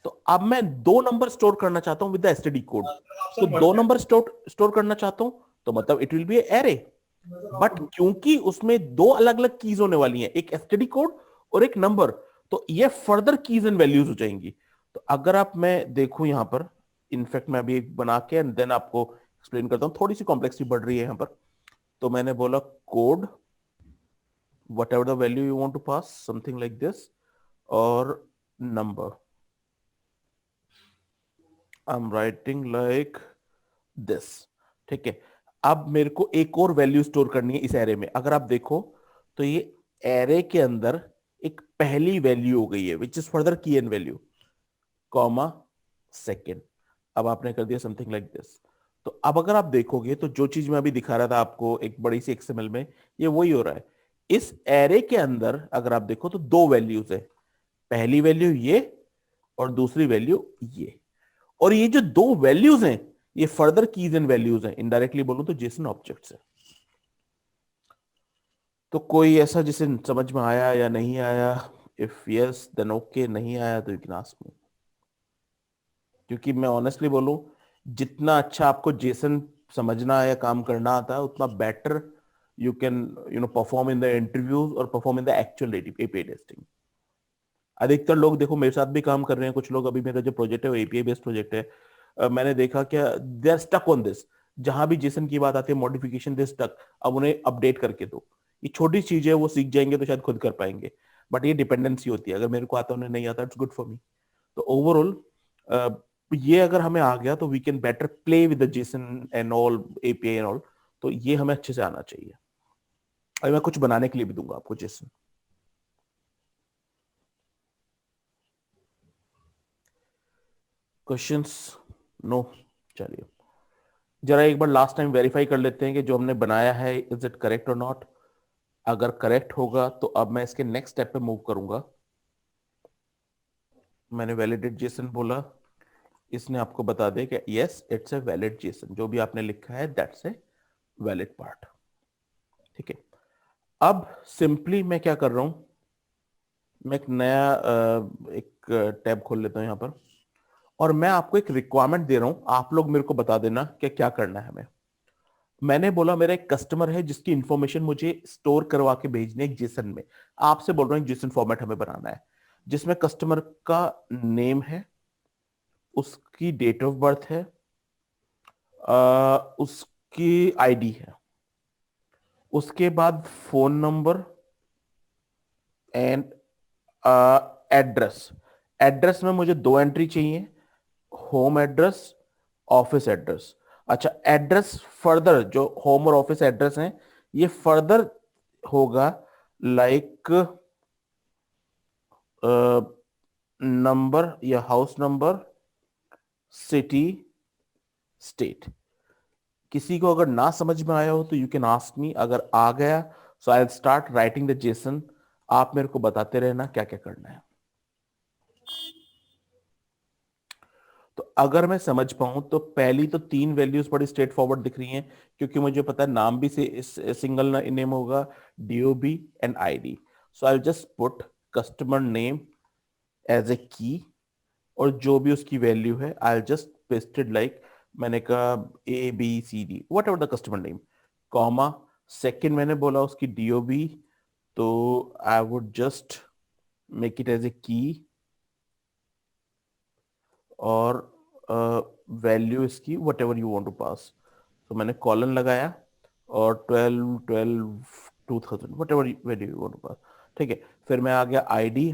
तो अब मैं 2 नंबर स्टोर करना चाहता हूं विद द एसटीडी कोड, तो 2 नंबर स्टोर करना चाहता हूं, तो मतलब it will B array. But क्योंकि उसमें 2 अलग अलग कीज होने वाली हैं, एक एसटीडी कोड और एक नंबर, तो ये फर्दर कीज एंड वैल्यूज हो जाएंगी। तो अगर आप मैं देखूं यहां पर, इनफैक्ट मैं अभी एक बना के एंड देन आपको एक्सप्लेन करता हूं, थोड़ी सी कॉम्प्लेक्सिटी बढ़ रही है यहां पर। तो मैंने बोला code whatever the value you want to pass, something like this, or number. I'm writing like this. ठीक है। अब मेरे को एक और वैल्यू स्टोर करनी है इस एरे में। अगर आप देखो तो ये एरे के अंदर एक पहली वैल्यू हो गई है विच इज फर्दर की एन वैल्यू, कॉमा सेकेंड। अब आपने कर दिया समथिंग लाइक दिस। तो अब अगर आप देखोगे तो जो चीज मैं अभी दिखा रहा था आपको एक बड़ी सी एक्सएमएल में, ये वही हो रहा है। इस एरे के अंदर अगर आप देखो तो 2 वैल्यूज है, पहली वैल्यू ये और दूसरी वैल्यू ये। और ये जो 2 वैल्यूज हैं ये फर्दर कीज एंड वैल्यूज हैं, इनडायरेक्टली बोलूं तो जेसन ऑब्जेक्ट्स है। तो कोई ऐसा जिसे समझ में आया या नहीं आया? इफ यस देन ओके, नहीं आया तो यू कैन आस्क मी। क्योंकि मैं ऑनेस्टली बोलूं, जितना अच्छा आपको जेसन समझना या काम करना आता है उतना better you can perform in the interviews और perform in the actual API testing। अधिकतर लोग देखो मेरे साथ भी काम कर रहे हैं, कुछ लोग अभी मेरा जो प्रोजेक्ट है वो API बेस्ड प्रोजेक्ट है, मैंने देखा क्या they are stuck on this. जहां भी जेसन की बात आती है मॉडिफिकेशन दे स्टक, अब उन्हें अपडेट करके दो। ये छोटी चीज है, वो सीख जाएंगे तो शायद खुद कर पाएंगे, बट ये डिपेंडेंसी होती है, अगर मेरे को आता उन्हें नहीं आता इट्स गुड फॉर मी। तो ओवरऑल ये अगर हमें आ गया तो we can better play with the JSON and all API and all. तो ये हमें अच्छे से आना चाहिए। अभी मैं कुछ बनाने के लिए भी दूंगा आपको जेसन। क्वेश्चंस? नो। चलिए जरा एक बार लास्ट टाइम वेरीफाई कर लेते हैं कि जो हमने बनाया है इज इट करेक्ट और नॉट। अगर करेक्ट होगा तो अब मैं इसके नेक्स्ट स्टेप पे मूव करूंगा। मैंने वैलिडेट जेसन बोला, इसने आपको बता दे कि yes it's a valid Jason, जो भी आपने लिखा है दैट्स ए वैलिड पार्ट। ठीक है। अब सिंपली मैं क्या कर रहा हूं, मैं एक नया एक टैब खोल लेता हूं यहां पर, और मैं आपको एक रिक्वायरमेंट दे रहा हूं। आप लोग मेरे को बता देना कि क्या करना है हमें। मैंने बोला मेरा एक कस्टमर है जिसकी इंफॉर्मेशन मुझे स्टोर करवा के भेजनी है जेसन में। आपसे बोल रहा हूं जेसन फॉर्मेट हमें बनाना है जिसमें कस्टमर का नेम है, उसकी डेट ऑफ बर्थ है, उसकी आईडी है, उसके बाद phone number and address. Address में मुझे 2 एंट्री चाहिए, होम एड्रेस, ऑफिस एड्रेस। अच्छा एड्रेस फर्दर जो होम और ऑफिस एड्रेस हैं ये फर्दर होगा लाइक नंबर या हाउस नंबर, सिटी, स्टेट। किसी को अगर ना समझ में आया हो तो यू कैन आस्क मी, अगर आ गया so I will start writing the JSON. आप मेरे को बताते रहना क्या क्या करना है। तो अगर मैं समझ पाऊं तो पहली तो 3 वैल्यूज बड़ी स्ट्रेट फॉरवर्ड दिख रही हैं, क्योंकि मुझे पता है नाम भी से सिंगल नेम होगा, DOB and ID। So I will just put customer name as a key, और जो भी उसकी वैल्यू है I will just pasted like मैंने कहा ABCD whatever the customer name, comma second मैंने बोला उसकी DOB, तो I would just make it as a key, और वैल्यू इसकी whatever you want to pass. तो मैंने कॉलन लगाया और 12 2000 what ever value you want to pass. ठीक है। फिर मैं आ गया ID,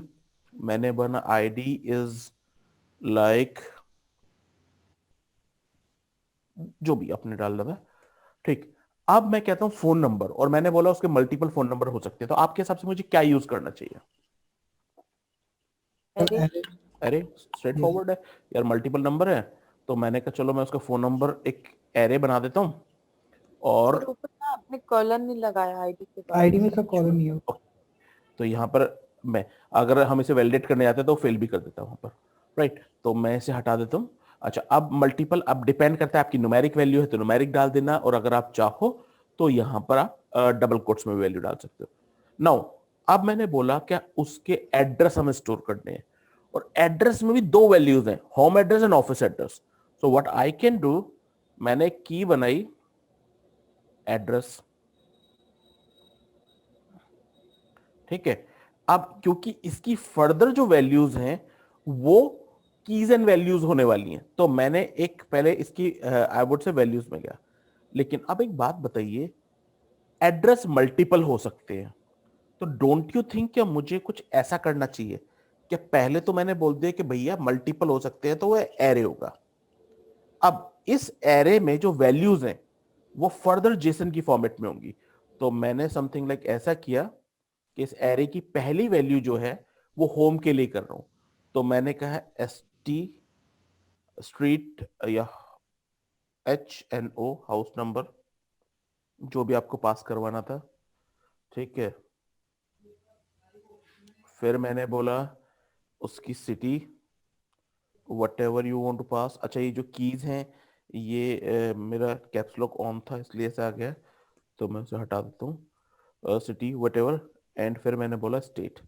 मैंने बना ID इज लाइक जो भी आपने डाल दिया। ठीक। अब मैं कहता हूं फोन नंबर, और मैंने बोला उसके मल्टीपल फोन नंबर हो सकते हैं, तो आपके हिसाब से मुझे क्या यूज करना चाहिए? अरे स्ट्रेट फॉरवर्ड है यार, मल्टीपल नंबर है, तो मैंने कहा चलो मैं उसका फोन नंबर एक एरे बना देता हूँ और और ऊपर ना आपने कॉलन नहीं लगाया आईडी के बाद। आईडी में इसका कॉलम नहीं है। तो यहाँ पर मैं अगर हम इसे वैलिडेट करने जाते हैं तो फेल भी कर देता हूँ वहाँ पर, राइट। तो मैं इसे हटा देता हूँ। अच्छा, अब मल्टीपल, अब डिपेंड करता है आपकी न्यूमेरिक वैल्यू है तो न्यूमेरिक डाल देना, और अगर आप चाहो तो यहाँ पर आप डबल कोट्स में वैल्यू डाल सकते हो। नाउ अब मैंने बोला क्या उसके एड्रेस हमें स्टोर करने हैं, और एड्रेस में भी दो वैल्यूज हैं, home address and office address. So what I can do, मैंने एक की बनाई एड्रेस, ठीक है। अब क्योंकि इसकी फर्दर जो वैल्यूज हैं वो कीज एंड वैल्यूज होने वाली हैं, तो मैंने एक पहले इसकी आई वुड से वैल्यूज में गया। लेकिन अब एक बात बताइए, एड्रेस मल्टीपल हो सकते हैं, तो डोंट यू थिंक क्या मुझे कुछ ऐसा करना चाहिए कि पहले तो मैंने बोल दिया कि भैया मल्टीपल हो सकते हैं तो वो एरे होगा। अब इस एरे में जो वैल्यूज हैं वो फर्दर जेसन की फॉर्मेट में होंगी, तो मैंने समथिंग लाइक ऐसा किया कि इस एरे की पहली वैल्यू जो है वो होम के लिए कर रहा हूं, तो मैंने कहा ST स्ट्रीट या HNO हाउस नंबर जो भी आपको पास करवाना था, ठीक है। फिर मैंने बोला उसकी city, whatever you want to pass. अच्छा, ये जो कीज हैं ये मेरा कैप्स लॉक ऑन था इसलिए ऐसा आ गया, तो मैं उसे हटा देता हूँ, सिटी वट एवर, एंड फिर मैंने बोला स्टेट,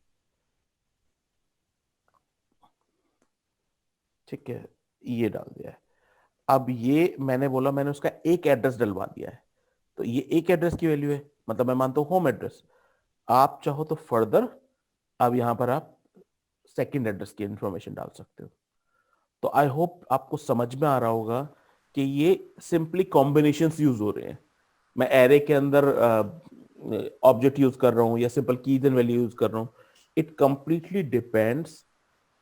ठीक है, ये डाल दिया है। अब ये मैंने बोला मैंने उसका एक एड्रेस डलवा दिया है, तो ये एक एड्रेस की वैल्यू है, मतलब मैं मानता हूं होम एड्रेस। आप चाहो तो फर्दर अब यहां पर आप सेकंड एड्रेस की इंफॉर्मेशन डाल सकते हो। तो आई होप आपको समझ में आ रहा होगा कि ये सिंपली कॉम्बिनेशंस यूज हो रहे हैं। मैं एरे के अंदर ऑब्जेक्ट यूज कर रहा हूं या simple keys and value use कर रहा हूं, इट कंप्लीटली डिपेंड्स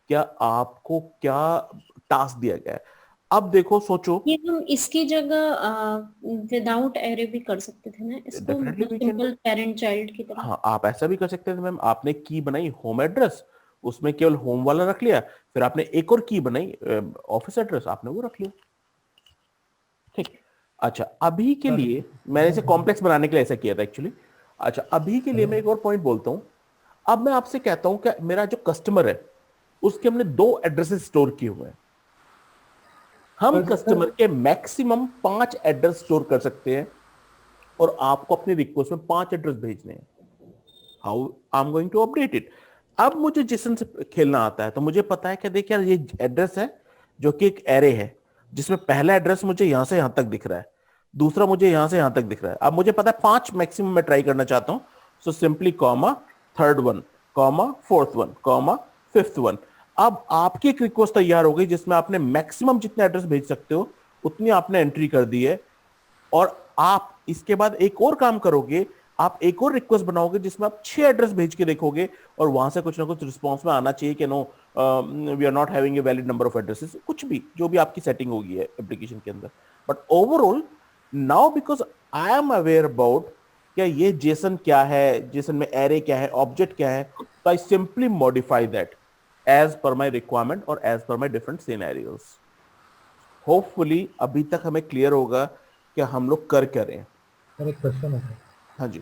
क्या आपको क्या टास्क दिया गया है। अब देखो सोचो, ये हम इसकी जगह विदाउट एरे भी कर सकते थे ना इसको, डेफिनेटली मतलब we can do. Simple parent child की तरह। हाँ, आप ऐसा भी कर सकते थे मैम, आपने की बनाई होम एड्रेस, उसमें केवल होम वाला रख लिया, फिर आपने एक और की बनाई ऑफिस एड्रेस, आपने वो रख लिया, ठीक। अच्छा, अभी के लिए मैंने इसे कॉम्प्लेक्स बनाने के लिए ऐसा किया था एक्चुअली। अच्छा, अभी के लिए मैं एक और पॉइंट बोलता हूं। अब मैं आपसे कहता हूं कि मेरा जो कस्टमर है उसके हमने दो एड्रेसेस स्टोर किए हुए हैं। हम कस्टमर के मैक्सिमम 5 एड्रेस स्टोर कर सकते हैं, और आपको अपनी रिक्वेस्ट में 5 एड्रेस भेजने हैं। How I am going to update it. अब मुझे जिसन से खेलना आता है, तो मुझे पता है कि देखिए ये एड्रेस है जो कि एक एरे है, जिसमें पहला एड्रेस मुझे यहां से यहां तक दिख रहा है, दूसरा मुझे यहां से यहां तक दिख रहा है। अब मुझे पता है 5 मैक्सिमम मैं ट्राई करना चाहता हूं, so simply comma third one, comma fourth one, comma fifth one. अब आपकी एक रिक्वेस्ट तैयार हो गई जिसमें आपने मैक्सिमम जितने एड्रेस भेज सकते हो उतनी आपने एंट्री कर दी है, और आप इसके बाद एक और काम करोगे, आप एक और रिक्वेस्ट बनाओगे जिसमें आप 6 एड्रेस भेज के देखोगे, और वहां से कुछ ना कुछ रिस्पॉन्स में आना चाहिए कि no we are not having a valid number of addresses, कुछ भी जो भी आपकी सेटिंग होगी है एप्लीकेशन के अंदर। But overall now because I am aware about क्या ये जेसन क्या है, जेसन में एरे क्या है, ऑब्जेक्ट क्या है, तो I simply modify that as per my requirement और as per my different scenarios. Hopefully अभी तक हमें क्लियर होगा कि हम लोग कर क्या रहे हैं। सर एक क्वेश्चन है सर। हाँ जी।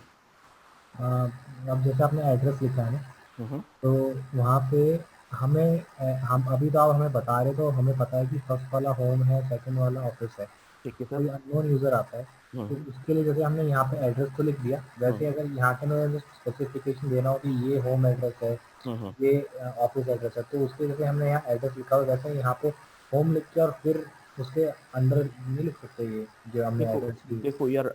अब जैसे आपने एड्रेस लिखा है ना, हम्म, तो वहाँ पे हमें हम अभी तो आप हमें बता रहे, तो हमें पता है कि फर्स्ट वाला होम है, सेकंड वाला ऑफिस है। ठीक है कोई सर। अननोन यूज़र आता है तो उसके लिए जैसे हमने यहाँ पे एड्रेस तो लिख दिया, वैसे अगर यहाँ के में स्पेसिफिकेशन देना हो कि ये होम एड्रेस है, ये ऑफिस एड्रेस है, तो उसके जैसे हमने यहाँ एड्रेस लिखा हो, वैसे यहाँ पे होम लिख के और फिर उसके अंडर नहीं लिख सकते ये जो हमने देखो एड्रेस की। देखो यार,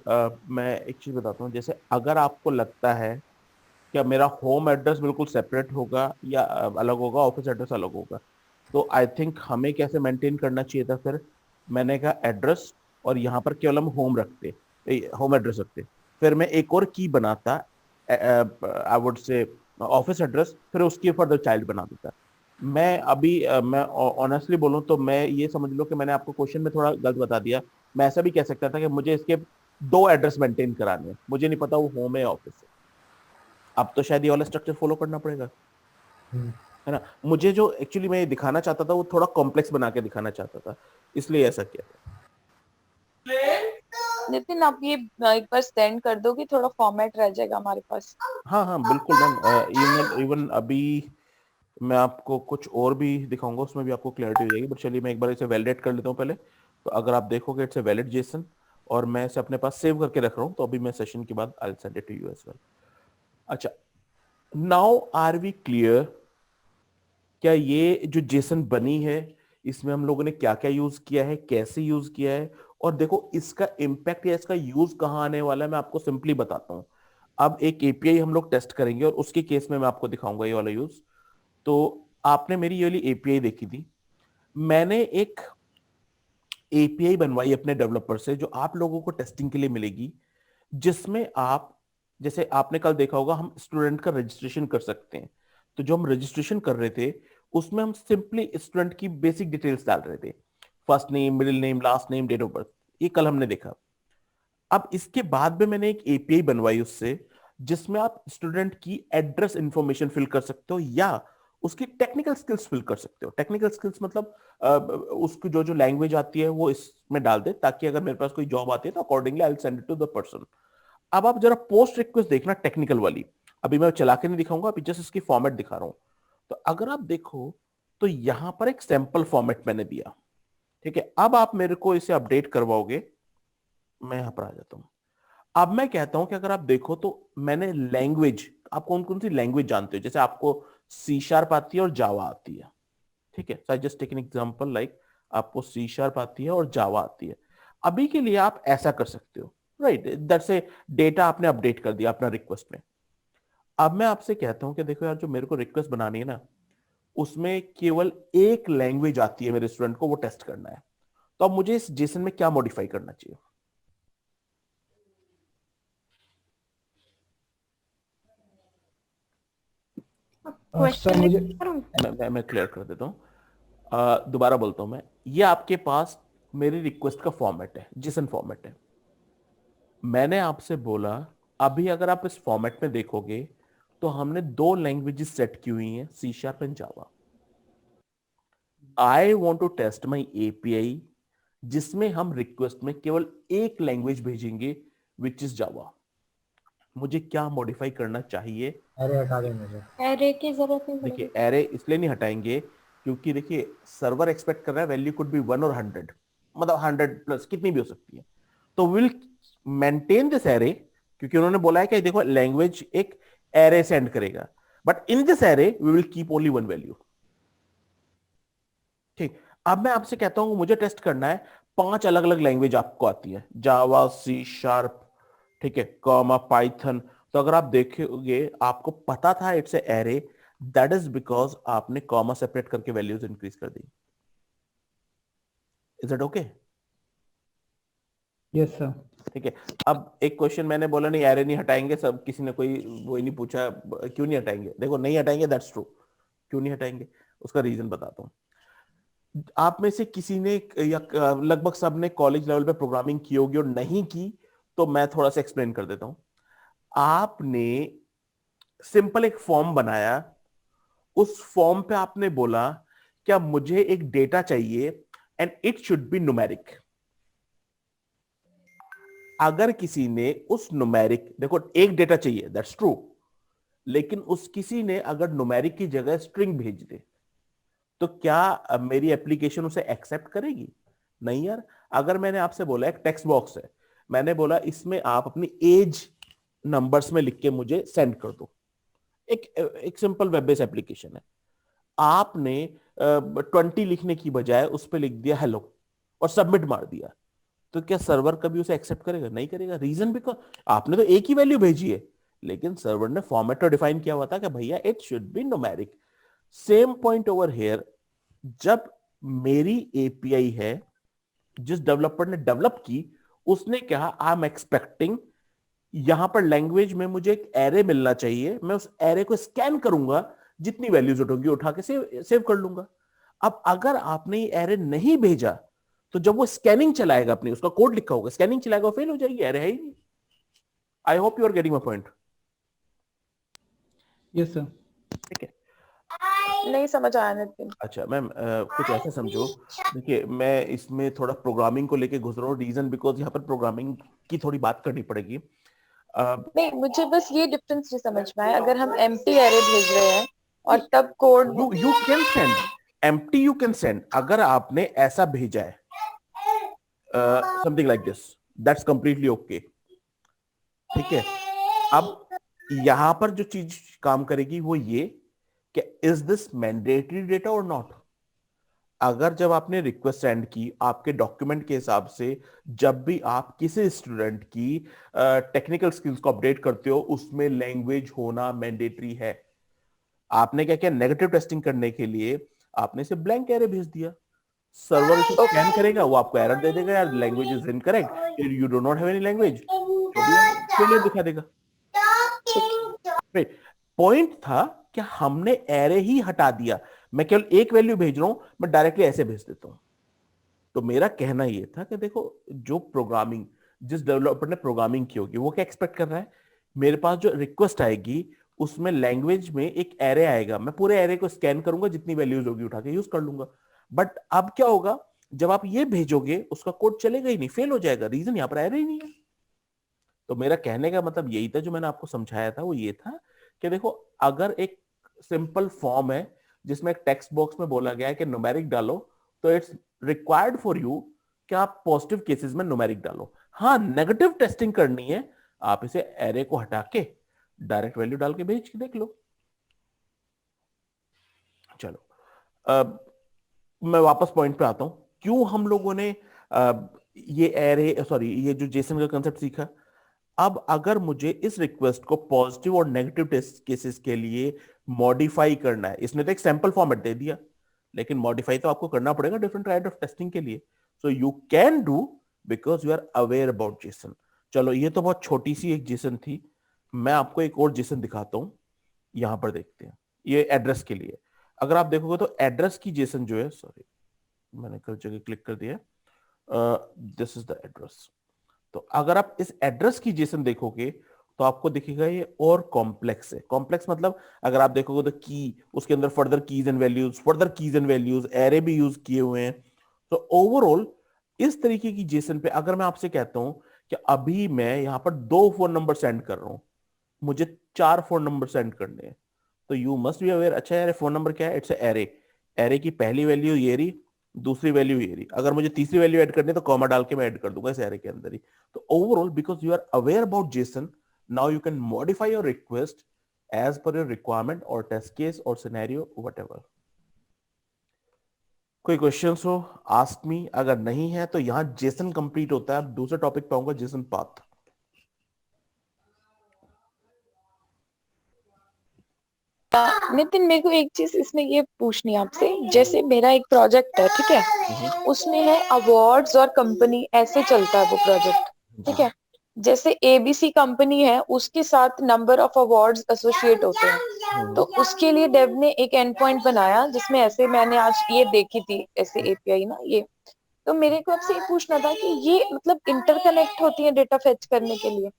मैं एक चीज बताता हूँ, जैसे अगर आपको लगता है क्या मेरा होम एड्रेस बिल्कुल सेपरेट होगा या अलग होगा, ऑफिस एड्रेस अलग होगा, तो आई थिंक हमें कैसे मेंटेन करना चाहिए था फिर, मैंने कहा एड्रेस, और यहाँ पर केवल हम होम रखते, होम एड्रेस रखते, फिर मैं एक और की बनाता आई वुड से ऑफिस एड्रेस, फिर उसकी फर्दर चाइल्ड बना देता। मैं अभी मैं ऑनेस्टली बोलूं तो मैं ये समझ लो कि मैंने आपको क्वेश्चन में थोड़ा गलत बता दिया। मैं ऐसा भी कह सकता था कि मुझे इसके 2 एड्रेस मेंटेन कराने हैं, मुझे नहीं पता वो होम है या ऑफिस है। अब तो शायद ये वाला स्ट्रक्चर फॉलो करना पड़ेगा, हम्म, है है ना। मुझे जो एक्चुअली मैं दिखाना चाहता था वो थोड़ा कॉम्प्लेक्स बना के दिखाना चाहता था, इसलिए ऐसा किया। नितिन आप ये एक बार सेंड कर दो कि थोड़ा फॉर्मेट रह जाएगा हमारे पास। हाँ हाँ बिल्कुल मैम, इवन इवन अभी मैं आपको कुछ और भी दिखाऊंगा, उसमें भी आपको क्लैरिटी हो जाएगी। बट चलिए मैं एक बार इसे वैलिडेट कर लेता हूँ पहले। तो अगर आप देखोगे इट्स ए वैलिड जेसन, और मैं इसे अपने पास सेव करके रख रहा हूँ, तो अभी मैं सेशन के बाद I will send it to you as well. अच्छा, नाउ आर वी क्लियर? क्या ये जो जेसन बनी है इसमें हम लोगों ने क्या क्या यूज किया है, कैसे यूज किया है, और देखो इसका इम्पैक्ट या इसका यूज कहाँ आने वाला है, मैं आपको सिंपली बताता हूँ। अब एक एपीआई हम लोग टेस्ट करेंगे और उसके केस में मैं आपको दिखाऊंगा ये वाला यूज। तो आपने मेरी ये वाली एपीआई देखी थी, मैंने एक एपीआई बनवाई अपने डेवलपर से जो आप लोगों को टेस्टिंग के लिए मिलेगी, जिसमें आप, जैसे आपने कल देखा होगा, हम स्टूडेंट का रजिस्ट्रेशन कर सकते हैं। तो जो हम रजिस्ट्रेशन कर रहे थे उसमें हम सिंपली स्टूडेंट की बेसिक डिटेल्स डाल रहे थे, first name, middle name, last name, date of birth. ये कल हमने देखा। अब इसके बाद में मैंने एक एपीआई बनवाई उससे, जिसमें आप स्टूडेंट की एड्रेस इंफॉर्मेशन फिल कर सकते हो या उसकी टेक्निकल स्किल्स फिल कर सकते हो। टेक्निकल स्किल्स मतलब उसको जो जो लैंग्वेज आती है वो इसमें डाल दे, ताकि अगर मेरे पास कोई जॉब आती है तो accordingly I will send it to the person. अब आप जरा पोस्ट रिक्वेस्ट देखना टेक्निकल वाली, अभी मैं चला के नहीं दिखाऊंगा, अभी जस्ट इसकी फॉर्मेट दिखा रहा हूं। तो अगर आप देखो तो यहां पर एक सैंपल फॉर्मेट मैंने दिया, ठीक है। अब आप मेरे को इसे अपडेट करवाओगे, मैं यहां पर आ जाता हूं। अब मैं कहता हूं कि अगर आप देखो तो मैंने लैंग्वेज, आप कौन कौन सी लैंग्वेज जानते हो, जैसे आपको सी शार्प आती है और जावा आती है, ठीक है। So I just take an example, like आपको सी शार्प आती है और जावा आती है। अभी के लिए आप ऐसा कर सकते हो, राइट, दैट्स ए डेटा आपने अपडेट कर दिया अपना रिक्वेस्ट में। अब मैं आपसे कहता हूं कि देखो यार, जो मेरे को रिक्वेस्ट बनानी है ना, उसमें केवल एक लैंग्वेज आती है मेरे स्टूडेंट को, वो टेस्ट करना है। तो अब मुझे इस जेसन में क्या मॉडिफाई करना चाहिए? सर क्वेश्चन मुझे मैं क्लियर कर देता हूं, दोबारा बोलता हूं मैं। ये आपके पास मेरी रिक्वेस्ट का फॉर्मेट है, जेसन फॉर्मेट है। मैंने आपसे बोला, अभी अगर आप इस फॉर्मेट में देखोगे तो हमने दो लैंग्वेजेस सेट की हुई हैं, C sharp and Java. I want to test my API, जिसमें हम रिक्वेस्ट में केवल एक लैंग्वेज भेजेंगे, विच इज जावा। मुझे क्या मॉडिफाई करना चाहिए? अरे हटा देंगे सर। एरे की जरूरत नहीं पड़ेगी। देखिए एरे इसलिए नहीं हटाएंगे क्योंकि देखिए सर्वर एक्सपेक्ट कर रहा है वैल्यू कुड बी 1 और 100, मतलब 100 प्लस कितनी भी हो सकती है। तो विल मेंटेन दिस एरे, क्योंकि उन्होंने बोला है कि देखो लैंग्वेज एक एरे सेंड करेगा, but in this array we will keep only one value, ठीक। अब मैं आपसे कहता हूं मुझे टेस्ट करना है, 5 अलग अलग लैंग्वेज आपको आती है, जावा, सी शार्प, ठीक है, कॉमा, पाइथन। तो अगर आप देखोगे आपको पता था it's a array, that is because आपने कॉमा सेपरेट करके वैल्यूज इंक्रीज कर दी। Is it okay? Yes sir. ठीक है। अब एक क्वेश्चन मैंने बोला नहीं एरे नहीं हटाएंगे, सब किसी ने कोई वो ही नहीं पूछा क्यों नहीं हटाएंगे। देखो नहीं हटाएंगे, दैट्स ट्रू। क्यों नहीं हटाएंगे उसका रीजन बताता हूं। आप में से किसी ने या लगभग सब ने कॉलेज लेवल पे प्रोग्रामिंग की होगी, और नहीं की तो मैं थोड़ा सा एक्सप्लेन कर देता हूं। आपने सिंपल एक फॉर्म बनाया, उस फॉर्म पे आपने बोला क्या मुझे एक डेटा चाहिए and it should B numeric. अगर किसी ने उस न्यूमेरिक, देखो एक डेटा चाहिए दैट्स ट्रू, लेकिन उस किसी ने अगर न्यूमेरिक की जगह स्ट्रिंग भेज दे तो क्या मेरी एप्लीकेशन उसे एक्सेप्ट करेगी? नहीं यार। अगर मैंने आपसे बोला एक टेक्स्ट बॉक्स है, मैंने बोला इसमें आप अपनी एज नंबर्स में लिख के मुझे सेंड कर दो, एक सिंपल वेब बेस्ड एप्लीकेशन है। आपने 20 लिखने की बजाय उस पर लिख दिया हेलो और सबमिट मार दिया, तो क्या सर्वर कभी उसे एक्सेप्ट करेगा? नहीं करेगा। रीजन बिकॉज आपने तो एक ही वैल्यू भेजी है, लेकिन सर्वर ने फॉर्मेट तो डिफाइन किया हुआ था कि भैया it should B numeric. Same point over here, जब मेरी एपीआई है, जिस डेवलपर ने डेवलप की, उसने कहा आई एम एक्सपेक्टिंग यहां पर लैंग्वेज में मुझे एक एरे मिलना चाहिए, मैं उस एरे को स्कैन करूंगा, जितनी वैल्यूज उठोगी उठा के सेव कर लूंगा। अब अगर आपने ये एरे नहीं भेजा तो जब वो स्कैनिंग चलाएगा, अपनी उसका कोड लिखा होगा, स्कैनिंग चलाएगा, फेल हो जाएगी, एरे है ही नहीं। I hope you are getting my point. Yes sir. ठीक है। नहीं समझ आया नितिन। अच्छा मैम, कुछ ऐसा समझो, देखिए मैं इसमें थोड़ा प्रोग्रामिंग को लेके घुस रहा हूँ, रीजन बिकॉज यहाँ पर प्रोग्रामिंग की थोड़ी बात करनी पड़ेगी। नहीं, मुझे बस ये डिफरेंस नहीं समझ में आया, अगर हम एम्प्टी एरे भेज रहे हैं और तब code you can send empty, you can send, अगर आपने ऐसा भेजा है something like this, that's completely okay, ठीक है। अब यहां पर जो चीज काम करेगी वो ये कि इज दिस मैंडेटरी डेटा और नॉट। अगर जब आपने रिक्वेस्ट सेंड की आपके डॉक्यूमेंट के हिसाब से, जब भी आप किसी स्टूडेंट की टेक्निकल स्किल्स को अपडेट करते हो उसमें लैंग्वेज होना मैंडेटरी है। आपने क्या किया, नेगेटिव टेस्टिंग करने के लिए आपने सिर्फ ब्लैंक एरे भेज दिया, सर्वर उसे स्कैन करेगा, वो आपको एरर दे देगा, यार language is incorrect, you do not have any language, जो भी है फेलियर दिखा देगा। पॉइंट था कि हमने एरे ही हटा दिया, मैं केवल एक वैल्यू भेज रहा हूं, मैं डायरेक्टली ऐसे भेज देता हूं। तो मेरा कहना यह था कि देखो, जो प्रोग्रामिंग जिस डेवलपर ने प्रोग्रामिंग की होगी वो क्या एक्सपेक्ट कर रहा है, मेरे पास जो रिक्वेस्ट आएगी उसमें लैंग्वेज में एक एरे आएगा, मैं पूरे एरे को स्कैन करूंगा, जितनी वैल्यूज होगी उठा के यूज कर लूंगा। बट अब क्या होगा, जब आप ये भेजोगे उसका कोड चलेगा ही नहीं, फेल हो जाएगा, रीजन यहां पर एरे ही नहीं है। तो मेरा कहने का मतलब यही था, जो मैंने आपको समझाया था वो ये था कि देखो, अगर एक सिंपल फॉर्म है जिसमें एक टेक्स्ट बॉक्स में बोला गया है कि न्यूमेरिक डालो, तो इट्स रिक्वायर्ड फॉर यू कि आप पॉजिटिव केसेस में न्यूमेरिक डालो। हाँ, नेगेटिव टेस्टिंग करनी है, आप इसे एरे को हटा के डायरेक्ट वैल्यू डाल के भेज के देख लो। चलो, अब मैं वापस पॉइंट पे आता हूं, क्यों हम लोगों ने ये एरे सॉरी ये जो जेसन का कंसेप्ट सीखा। अब अगर मुझे इस रिक्वेस्ट को पॉजिटिव और नेगेटिव टेस्ट केसेस के लिए मॉडिफाई करना है, इसने तो एक सैंपल फॉर्मेट दे दिया, लेकिन मॉडिफाई तो आपको करना पड़ेगा डिफरेंट काइंड ऑफ टेस्टिंग के लिए। So you can do because you are aware about JSON. चलो, ये तो बहुत छोटी सी एक जेसन थी, मैं आपको एक और जेसन दिखाता हूं। यहां पर देखते हैं, ये एड्रेस के लिए। अगर आप देखोगे तो एड्रेस की जेसन जो है, सॉरी मैंने कल जगह क्लिक कर दिया, दिस इज द एड्रेस। तो अगर आप इस एड्रेस की जेसन देखोगे तो आपको दिखेगा ये और कॉम्प्लेक्स है। कॉम्प्लेक्स मतलब अगर आप देखोगे तो की, उसके अंदर further keys and values array भी यूज किए हुए हैं। तो ओवरऑल इस तरीके की जेसन पे अगर मैं आपसे कहता हूं कि अभी मैं यहां पर 2 फोन नंबर सेंड कर रहा हूं, मुझे 4 फोन नंबर सेंड करने हैं, तो यू मस्ट बी अवेयर, अच्छा यार फोन नंबर क्या है, इट्स एरे, एरे की पहली वैल्यू ये रही, दूसरी वैल्यू ये रही, अगर मुझे तीसरी वैल्यू ऐड करनी है तो कॉमा डाल के मैं ऐड कर दूंगा इस एरे के अंदर ही। तो overall because you are aware about JSON, now you can modify your request as per your requirement और टेस्ट केस और सिनेरियो व्हाटएवर। कोई क्वेश्चंस हो आस्क मी, अगर नहीं है तो यहां जेसन कंप्लीट होता है। अब दूसरे टॉपिक पे आऊंगा, जेसन पाथ। नितिन, मेरे को एक चीज इसमें ये पूछनी है आपसे, जैसे मेरा एक प्रोजेक्ट है, ठीक है, उसमें है अवार्ड्स और कंपनी, ऐसे चलता है वो प्रोजेक्ट, ठीक है। जैसे एबीसी कंपनी है, उसके साथ नंबर ऑफ अवार्ड्स एसोसिएट होते हैं, तो उसके लिए डेव ने एक एंड पॉइंट बनाया, जिसमें ऐसे मैंने आज ये देखी थी ऐसे एपीआई ना ये। तो मेरे को आपसे ये पूछना था कि ये मतलब इंटरकनेक्ट होती है डेटा फेच करने के लिए?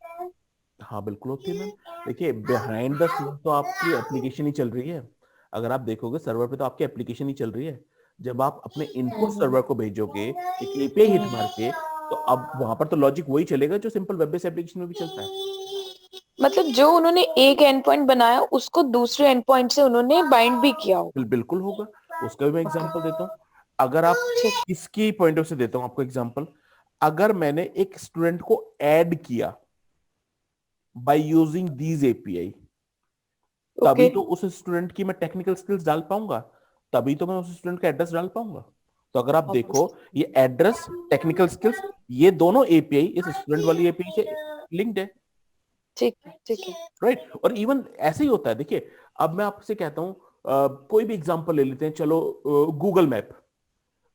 हाँ बिल्कुल होती है मैम। देखिए, बिहाइंड द सीन तो आपकी एप्लीकेशन ही चल रही है। अगर आप देखोगे सर्वर पे तो आपकी एप्लीकेशन ही चल रही है। जब आप अपने इनपुट सर्वर को भेजोगे एक एपीआई हिट मार के, तो अब वहां पर तो लॉजिक वही चलेगा जो सिंपल वेब बेस्ड एप्लीकेशन में भी चलता है। मतलब जो उन्होंने एक एंड पॉइंट बनाया, उसको दूसरे एंड पॉइंट से उन्होंने बाइंड भी किया होगा। बिल्कुल होगा, उसका भी मैं एग्जांपल देता हूँ। अगर आप इसकी पॉइंट ऑफ से देता हूँ आपको एग्जांपल, अगर मैंने एक स्टूडेंट को ऐड किया बाय यूजिंग दीज एपीआई, तभी तो उस स्टूडेंट की मैं टेक्निकल स्किल्स डाल पाऊंगा, तभी तो मैं उस स्टूडेंट का एड्रेस डाल पाऊंगा। तो अगर आप देखो, ये एड्रेस, टेक्निकल स्किल्स, ये दोनों एपीआई इस स्टूडेंट वाली एपीआई से लिंक्ड है। ठीक है, ठीक है। राइट, और इवन ऐसे ही होता है। देखिए, अब मैं आपसे कहता हूं, कोई भी एग्जांपल ले लेते हैं, चलो गूगल मैप।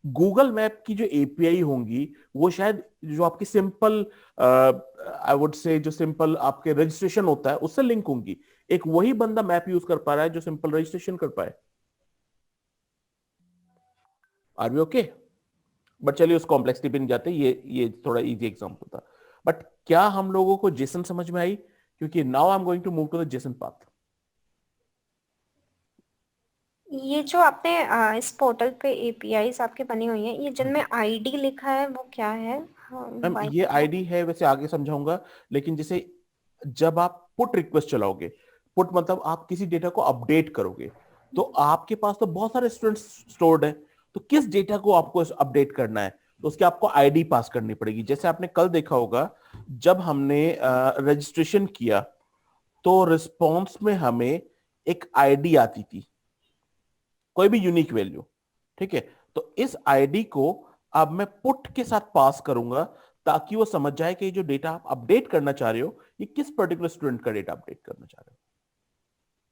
गूगल मैप की जो एपीआई होंगी वो शायद जो आपकी सिंपल, आई वुड से जो सिंपल आपके रजिस्ट्रेशन होता है उससे लिंक होंगी। एक वही बंदा मैप यूज कर पा रहा है जो सिंपल रजिस्ट्रेशन कर पाए। Are we okay? बट चलिए उस कॉम्प्लेक्सिटी पे नहीं जाते, ये थोड़ा इजी एग्जांपल था। बट क्या हम लोगों को जेसन समझ में आई? क्योंकि now I am going to move to the JSON path. ये जो आपने इस पोर्टल पे एपीआईज आपके बनी हुई है, ये जिनमें आईडी लिखा है वो क्या है? मैम ये आईडी है, वैसे आगे समझाऊंगा, लेकिन जैसे जब आप पुट रिक्वेस्ट चलाओगे, पुट मतलब आप किसी डेटा को अपडेट करोगे, तो आपके पास तो बहुत सारे स्टूडेंट्स स्टोर्ड है, तो किस डेटा को आपको अपडेट करना है, तो उसके आपको आईडी पास करनी पड़ेगी। जैसे आपने कल देखा होगा, जब हमने रजिस्ट्रेशन किया तो रिस्पॉन्स में हमें एक आईडी आती थी, कोई भी यूनिक वैल्यू, ठीक है। तो इस आईडी को अब मैं पुट के साथ पास करूंगा, ताकि वो समझ जाए कि जो डेटा आप अपडेट करना चाह रहे हो, ये किस पर्टिकुलर स्टूडेंट का डेटा अपडेट करना चाह रहे हो।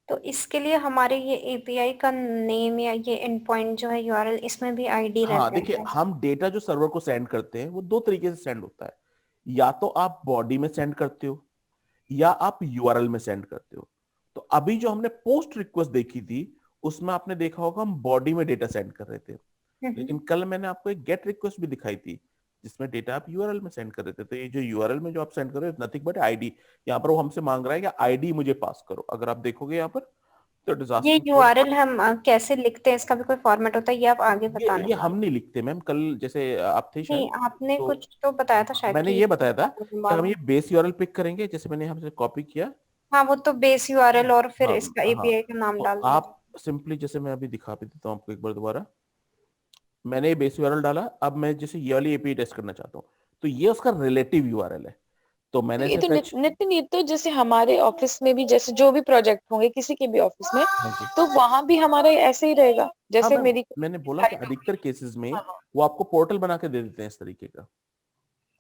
तो इसके लिए हमारे ये एपीआई का नेम या ये एंड पॉइंट जो है यूआरएल, इसमें भी आईडी हाँ रहता देखिए, है? हम डेटा जो सर्वर को सेंड करते हैं वो दो तरीके से सेंड होता है, या तो आप बॉडी में सेंड करते हो या आप यूआरएल में सेंड करते हो। तो अभी जो हमने पोस्ट रिक्वेस्ट देखी थी, उसमें आपने देखा होगा हम बॉडी में डेटा सेंड कर रहे थे, लेकिन कल मैंने आपको एक गेट रिक्वेस्ट भी दिखाई थी जिसमें डेटा आप यूआरएल में सेंड कर रहे थे। तो ये जो यूआरएल में जो आप सेंड कर रहे हो, नथिंग बट आईडी। यहाँ पर वो हमसे मांग रहा है कि आईडी मुझे पास करो। अगर आप देखोगे यहाँ पर, तो इट इज ये आस्किंग फॉर, यूआरएल हम कैसे लिखते हैं? इसका भी कोई फॉर्मेट होता है? ये आप आगे बताने ये वाले हम नहीं लिखते मैम। कल जैसे आप थे शायद, नहीं, आपने तो कुछ तो बताया था शायद मैंने कि ये बताया था कि हम मालूम। ये बेस यूआरएल पिक करेंगे, जैसे मैंने हमसे कॉपी किया। हाँ, वो तो बेस यूआरएल और फिर हाँ इसका हाँ, एपीआई का नाम तो डाल दिया। आप सिंपली, जैसे मैं अभी दिखा भी देता हूँ आपको एक बार दोबारा, मैंने ये बेस यूआरएल डाला। अब मैं जैसे ये वाली एपीआई टेस्ट करना चाहता हूँ, तो ये उसका रिलेटिव यूआरएल है, तो मैंने ये इसे तो फेच। नितिन, ये तो जैसे हमारे ऑफिस में भी, जैसे जो भी प्रोजेक्ट होंगे किसी के भी ऑफिस में, हाँ जी, तो वहां भी हमारा ऐसे ही रहेगा। हाँ जैसे मैम, मेरी मैंने बोला कि अधिकतर केसेस में वो आपको पोर्टल बना के दे देते हैं इस तरीके का,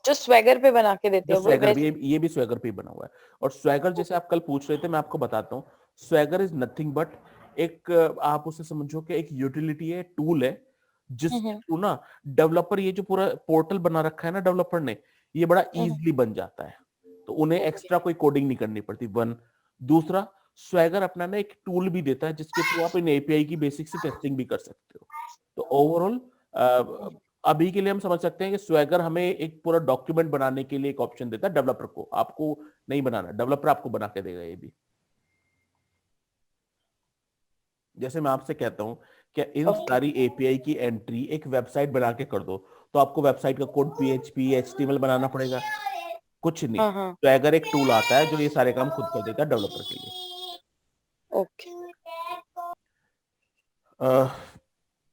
जो स्वैगर पे बना के देते जो हैं वो स्वैगर भी, वैसे। ये भी स्वैगर पे ही बना हुआ है। और स्वैगर जैसे आप कल पूछ रहे थे, मैं आपको बताता हूँ। स्वैगर इज नथिंग बट एक, आप उसे समझो कि एक यूटिलिटी है, टूल है, जिसके थ्रू ना डेवलपर, ये जो पूरा पोर्टल बना रखा है ना डेवलपर ने, ये बड़ा इजीली बन जाता है। तो उन्हें एक्स्ट्रा कोई कोडिंग नहीं करनी पड़ती, वन। दूसरा, स्वैगर अपना ना एक टूल भी देता है जिसके थ्रू आप इन एपीआई की बेसिक सी टेस्टिंग भी कर सकते हो। तो ओवरऑल अभी के लिए हम समझ सकते हैं कि स्वैगर हमें एक पूरा डॉक्यूमेंट बनाने के लिए एक ऑप्शन देता है डेवलपर को। आपको नहीं बनाना, डेवलपर आपको बना के देगा ये भी। जैसे मैं आपसे कहता हूं कि इन सारी एपीआई की एंट्री एक वेबसाइट बना के कर दो, तो आपको वेबसाइट का कोड पीएचपी एचटीएमएल बनाना पड़ेगा? कुछ नहीं। हाँ हाँ, स्वैगर एक टूल आता है जो ये सारे काम खुद कर देता है डेवलपर के लिए। Okay.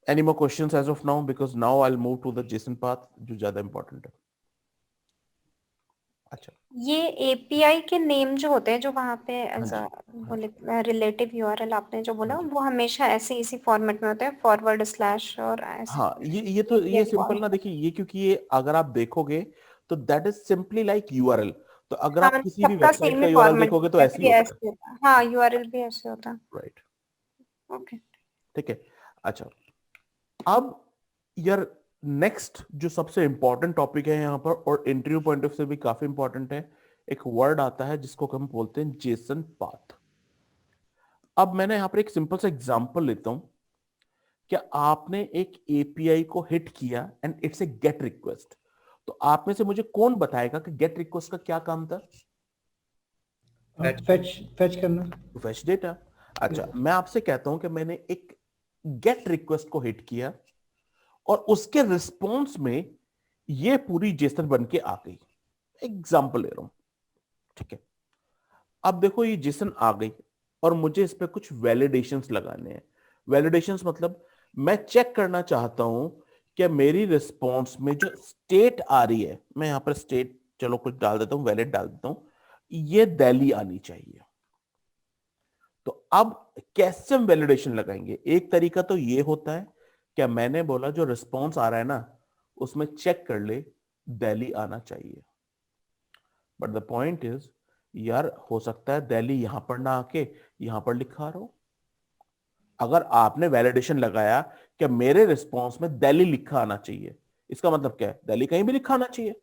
Any more questions as of now? Because now I'll move to the JSON path, जो ज्यादा इंपॉर्टेंट है। अच्छा, ये एपीआई के नेम जो होते हैं, जो वहाँ पे हाँ एज जी, बोले रिलेटिव यूआरएल आपने जो बोला, हाँ जी, वो हमेशा ऐसे इसी फॉर्मेट में होते हैं, फॉरवर्ड स्लैश और ऐसे? हाँ, ये तो ये सिंपल ना, देखिए ये, क्योंकि ये अगर आप देखोगे तो that is simply like URL. तो अगर हाँ, आप मतलब किसी भी सबका वेबसाइट सेम का ही यूआरएल फॉर्मेट देखोगे तो है, ऐसे फिर ही ये होता है, ऐसे होता है। हाँ, यूआरएल भी ऐसे होता है। राइट? ओके। ठीक है। अच्छा, अब यार नेक्स्ट जो सबसे इंपॉर्टेंट टॉपिक है यहाँ पर, और इंटरव्यू पॉइंट ऑफ से भी काफी इंपॉर्टेंट है, एक वर्ड आता है जिसको हम बोलते हैं जेसन पाथ। अब मैंने यहाँ पर एक सिंपल सा एग्जांपल लेता हूं। क्या आपने एक एपीआई को हिट किया and it's a gate request, तो आप में से मुझे कौन बताएगा कि गेट रिक्वेस्ट का क्या काम था? फेच करना। Fetch data. अच्छा, मैं आपसे कहता हूं कि मैंने एक गेट रिक्वेस्ट को हिट किया और उसके रिस्पॉन्स में ये पूरी जेसन बन के आ गई। एग्जाम्पल ले रहा हूं, ठीक है। अब देखो ये जेसन आ गई और मुझे इस पे कुछ वैलिडेशंस लगाने हैं। वैलिडेशंस मतलब मैं चेक करना चाहता हूं कि मेरी रिस्पॉन्स में जो स्टेट आ रही है, मैं यहां पर स्टेट चलो कुछ डाल देता हूं, वैलिड डाल देता हूं, ये दिल्ली आनी चाहिए। तो अब कैसे हम वैलिडेशन लगाएंगे? एक तरीका तो ये होता है, क्या मैंने बोला जो रिस्पॉन्स आ रहा है ना, उसमें चेक कर ले दिल्ली आना चाहिए। बट द पॉइंट इज, यार हो सकता है दिल्ली यहां पर ना आके यहां पर लिखा रहा हो। अगर आपने वैलिडेशन लगाया कि मेरे रिस्पॉन्स में दिल्ली लिखा आना चाहिए, इसका मतलब क्या है? दिल्ली कहीं भी लिखा आना चाहिए।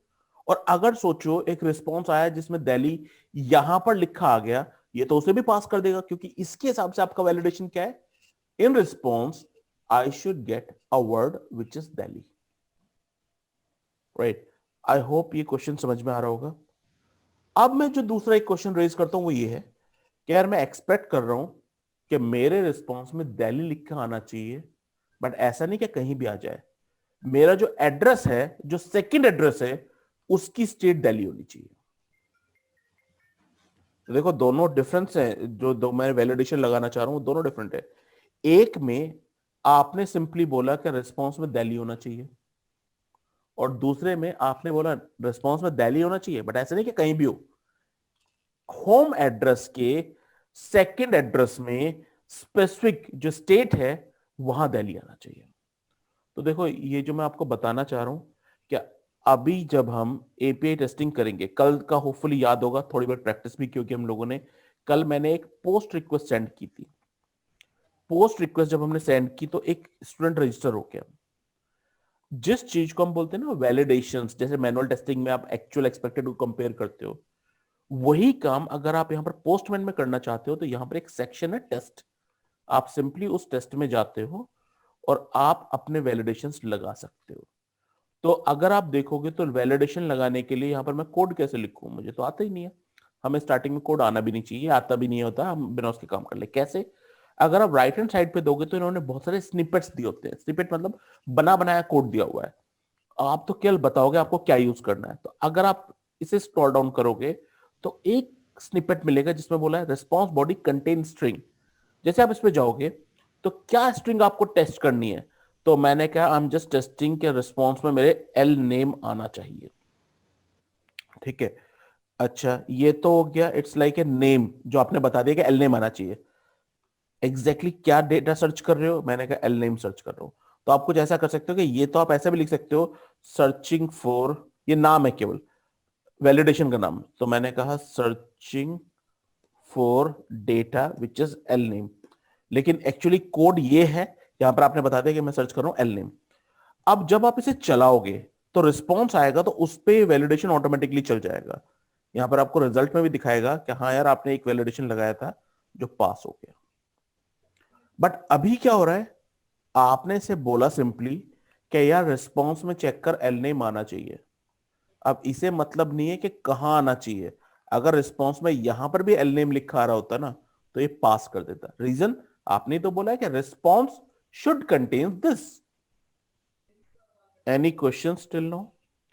और अगर सोचो एक रिस्पॉन्स आया जिसमें दिल्ली यहां पर लिखा आ गया, ये तो उसे भी पास कर देगा, क्योंकि इसके हिसाब से आपका वैलिडेशन क्या है? In response I should get a word which is Delhi, right? I hope ये क्वेश्चन समझ में आ रहा होगा। अब मैं जो दूसरा एक क्वेश्चन रेज करता हूं वो ये है कि यार मैं एक्सपेक्ट कर रहा हूं कि मेरे रिस्पॉन्स में दिल्ली लिखा आना चाहिए, बट ऐसा नहीं कि कहीं भी आ जाए। मेरा जो एड्रेस है, जो सेकंड एड्रेस है, उसकी स्टेट दिल्ली होनी चाहिए। तो देखो दोनों डिफरेंस है, जो दो मैं वैलिडेशन लगाना चाह रहा हूं दोनों डिफरेंट है। एक में आपने सिंपली बोला कि रिस्पॉन्स में दिल्ली होना चाहिए, और दूसरे में आपने बोला रिस्पॉन्स में दिल्ली होना चाहिए बट ऐसे नहीं कि कहीं भी हो। होम एड्रेस के सेकंड एड्रेस में स्पेसिफिक जो स्टेट है वहां दिल्ली आना चाहिए। तो देखो ये जो मैं आपको बताना चाह रहा हूं, क्या अभी जब हम एपीआई टेस्टिंग करेंगे, कल का होपफुली याद होगा, थोड़ी बहुत प्रैक्टिस भी क्योंकि हम लोगों ने कल मैंने एक पोस्ट रिक्वेस्ट सेंड की थी। पोस्ट रिक्वेस्ट जब हमने सेंड की तो एक स्टूडेंट रजिस्टर हो गया। जिस चीज को हम बोलते हैं ना वैलिडेशंस, जैसे मैनुअल टेस्टिंग में आप एक्चुअल एक्सपेक्टेड को कंपेयर करते हो, वही काम अगर आप यहां पर पोस्टमैन में करना चाहते हो तो यहां पर एक सेक्शन है टेस्ट। आप सिंपली उस टेस्ट में जाते हो और आप अपने वैलिडेशंस लगा सकते हो। तो अगर आप देखोगे तो वैलिडेशन लगाने के लिए यहां पर मैं कोड कैसे लिखूं, मुझे तो आता ही नहीं है। हमें स्टार्टिंग में कोड आना भी नहीं चाहिए, आता भी नहीं होता, हम बिना उसके काम कर ले। कैसे? अगर आप राइट हैंड साइड पे दोगे तो इन्होंने बहुत सारे स्निपेट्स दिए होते हैं। स्निपेट मतलब बना बनाया कोड दिया हुआ है, आप तो केवल बताओगे आपको क्या यूज करना है। तो अगर आप इसे स्क्रॉल डाउन करोगे तो एक स्निपेट मिलेगा जिसमें बोला है रिस्पॉन्स बॉडी कंटेन स्ट्रिंग। जैसे आप इस पे जाओगे तो क्या स्ट्रिंग आपको टेस्ट करनी है, तो मैंने कहा आई एम जस्ट टेस्टिंग के रिस्पॉन्स में मेरे एल नेम आना चाहिए। ठीक है, अच्छा ये तो हो गया, इट्स लाइक ए नेम जो आपने बता दिया कि एल नेम आना चाहिए। एग्जैक्टली क्या डेटा सर्च कर रहे हो, मैंने कहा एल नेम सर्च कर रहा हूं। तो आप कुछ ऐसा कर सकते हो कि ये तो आप ऐसा भी लिख सकते हो सर्चिंग फॉर, ये नाम है केवल वैलिडेशन का नाम, तो मैंने कहा searching for data which is L name. लेकिन एक्चुअली कोड ये है, यहां पर आपने बता दिया कि मैं सर्च कर रहा हूं एल नेम। अब जब आप इसे चलाओगे तो रिस्पॉन्स आएगा तो उस पर वैलिडेशन ऑटोमेटिकली चल जाएगा। यहां पर आपको रिजल्ट में भी दिखाएगा कि हाँ यार आपने एक वैलिडेशन लगाया था जो पास हो गया। बट अभी क्या हो रहा है, आपने इसे बोला सिंपली कि यार रिस्पॉन्स में चेक कर एल नेम आना चाहिए। अब इसे मतलब नहीं है कि कहां आना चाहिए। अगर रिस्पॉन्स में यहां पर भी एल नेम लिखा आ रहा होता ना तो ये पास कर देता। रीजन आपने तो बोला है कि response should contain this. Any question still no?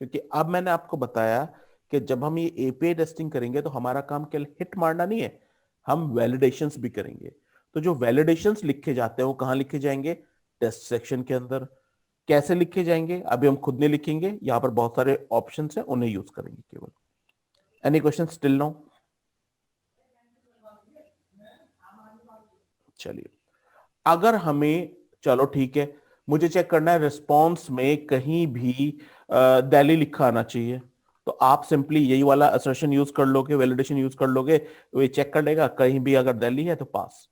क्योंकि अब मैंने आपको बताया कि जब हम ये एपीआई टेस्टिंग करेंगे तो हमारा काम केवल हिट मारना नहीं है, हम वैलिडेशंस भी करेंगे। तो जो वैलिडेशंस लिखे जाते हैं वो कहां लिखे जाएंगे? टेस्ट सेक्शन के अंदर। कैसे लिखे जाएंगे अभी हम खुद नहीं लिखेंगे, यहां पर बहुत सारे ऑप्शंस हैं उन्हें यूज करेंगे केवल। Any question still no? चलिए, अगर हमें, चलो ठीक है, मुझे चेक करना है रिस्पॉन्स में कहीं भी दिल्ली लिखा आना चाहिए, तो आप सिंपली यही वाला असर्शन यूज कर लोगे, वैलिडेशन यूज कर लोगे, वो चेक कर लेगा कहीं भी अगर दिल्ली है तो पास।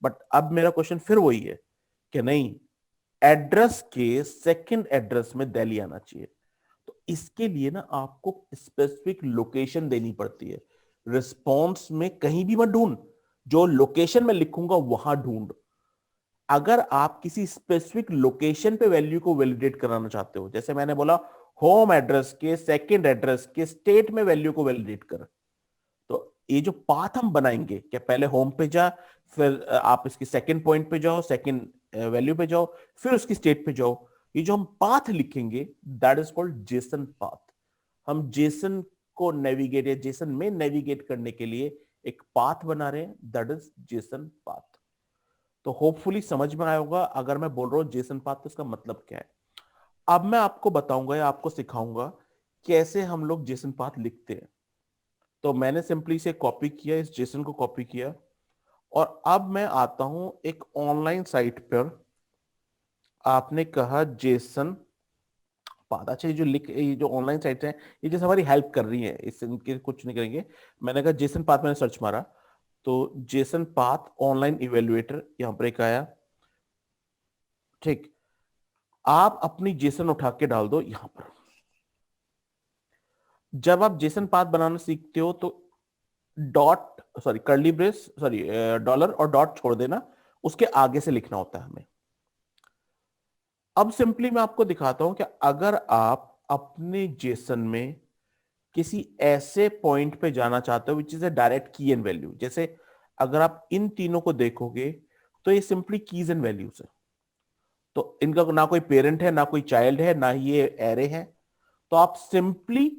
बट अब मेरा क्वेश्चन फिर वही है कि नहीं, एड्रेस के सेकंड एड्रेस में दिल्ली आना चाहिए। तो इसके लिए ना आपको स्पेसिफिक लोकेशन देनी पड़ती है। रिस्पॉन्स में कहीं भी मत ढूंढ, जो लोकेशन में लिखूंगा वहां ढूंढ। अगर आप किसी स्पेसिफिक लोकेशन पे वैल्यू को वैलिडेट कराना चाहते हो, जैसे मैंने बोला होम एड्रेस के सेकंड एड्रेस के स्टेट में वैल्यू को वैलिडेट कर, तो ये जो पाथ हम बनाएंगे कि पहले होम पे जा, फिर आप इसकी सेकंड पॉइंट पे जाओ, सेकंड वैल्यू पे जाओ, फिर उसकी स्टेट पे जाओ, ये जो हम पाथ लिखेंगे that is called Jason path. हम जेसन को नेविगेट या जेसन में नेविगेट करने के लिए एक पाथ बना रहे हैं, दैट इज जेसन पाथ। तो होपफुली समझ में आया होगा अगर मैं बोल रहा हूं जेसन पाथ तो इसका मतलब क्या है। अब मैं आपको बताऊंगा या आपको सिखाऊंगा कैसे हम लोग जेसन पाथ लिखते हैं। तो मैंने सिंपली इसे कॉपी किया, इस जेसन को कॉपी किया, और अब मैं आता हूं एक ऑनलाइन साइट पर। आपने कहा जेसन पाथ, अच्छा ये जो ऑनलाइन साइट है ये जैसे हमारी हेल्प कर रही है, इससे इनके कुछ नहीं करेंगे। मैंने कहा जेसन पाथ, मैंने सर्च मारा तो जेसन पाथ ऑनलाइन इवेल्युएटर यहां पर एक आया। ठीक, आप अपनी जेसन उठा के डाल दो यहां पर। जब आप जेसन पाथ बनाना सीखते हो तो dot sorry curly brace sorry dollar और डॉट छोड़ देना, उसके आगे से लिखना होता है हमें। अब सिंपली मैं आपको दिखाता हूं कि अगर आप अपने जेसन में किसी ऐसे पॉइंट पे जाना चाहते हो विच इज ए डायरेक्ट की एंड वैल्यू, जैसे अगर आप इन तीनों को देखोगे तो ये सिंपली कीज एंड वैल्यूज है। तो इनका ना कोई पेरेंट है, ना कोई चाइल्ड है, ना ही ये एरे है। तो आप सिंपली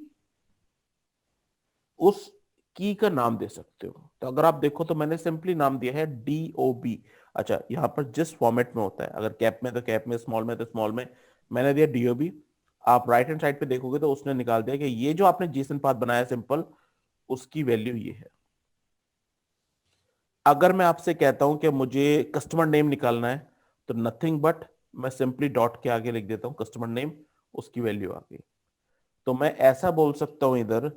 उस की का नाम दे सकते हो। तो अगर आप देखो तो मैंने सिंपली नाम दिया है DOB। अच्छा, यहां पर जिस फॉर्मेट में होता है, अगर कैप में तो कैप में, स्मॉल में तो स्मॉल में, मैंने दिया DOB। आप राइट हैंड साइड पे देखोगे तो उसने निकाल दिया कि ये जो आपने जेसन पाथ बनाया सिंपल, उसकी वैल्यू ये है। अगर मैं आपसे कहता हूं कि मुझे कस्टमर नेम निकालना है, तो नथिंग बट मैं सिंपली डॉट के आगे लिख देता हूं कस्टमर नेम, उसकी वैल्यू आ गई। तो मैं ऐसा बोल सकता हूं इधर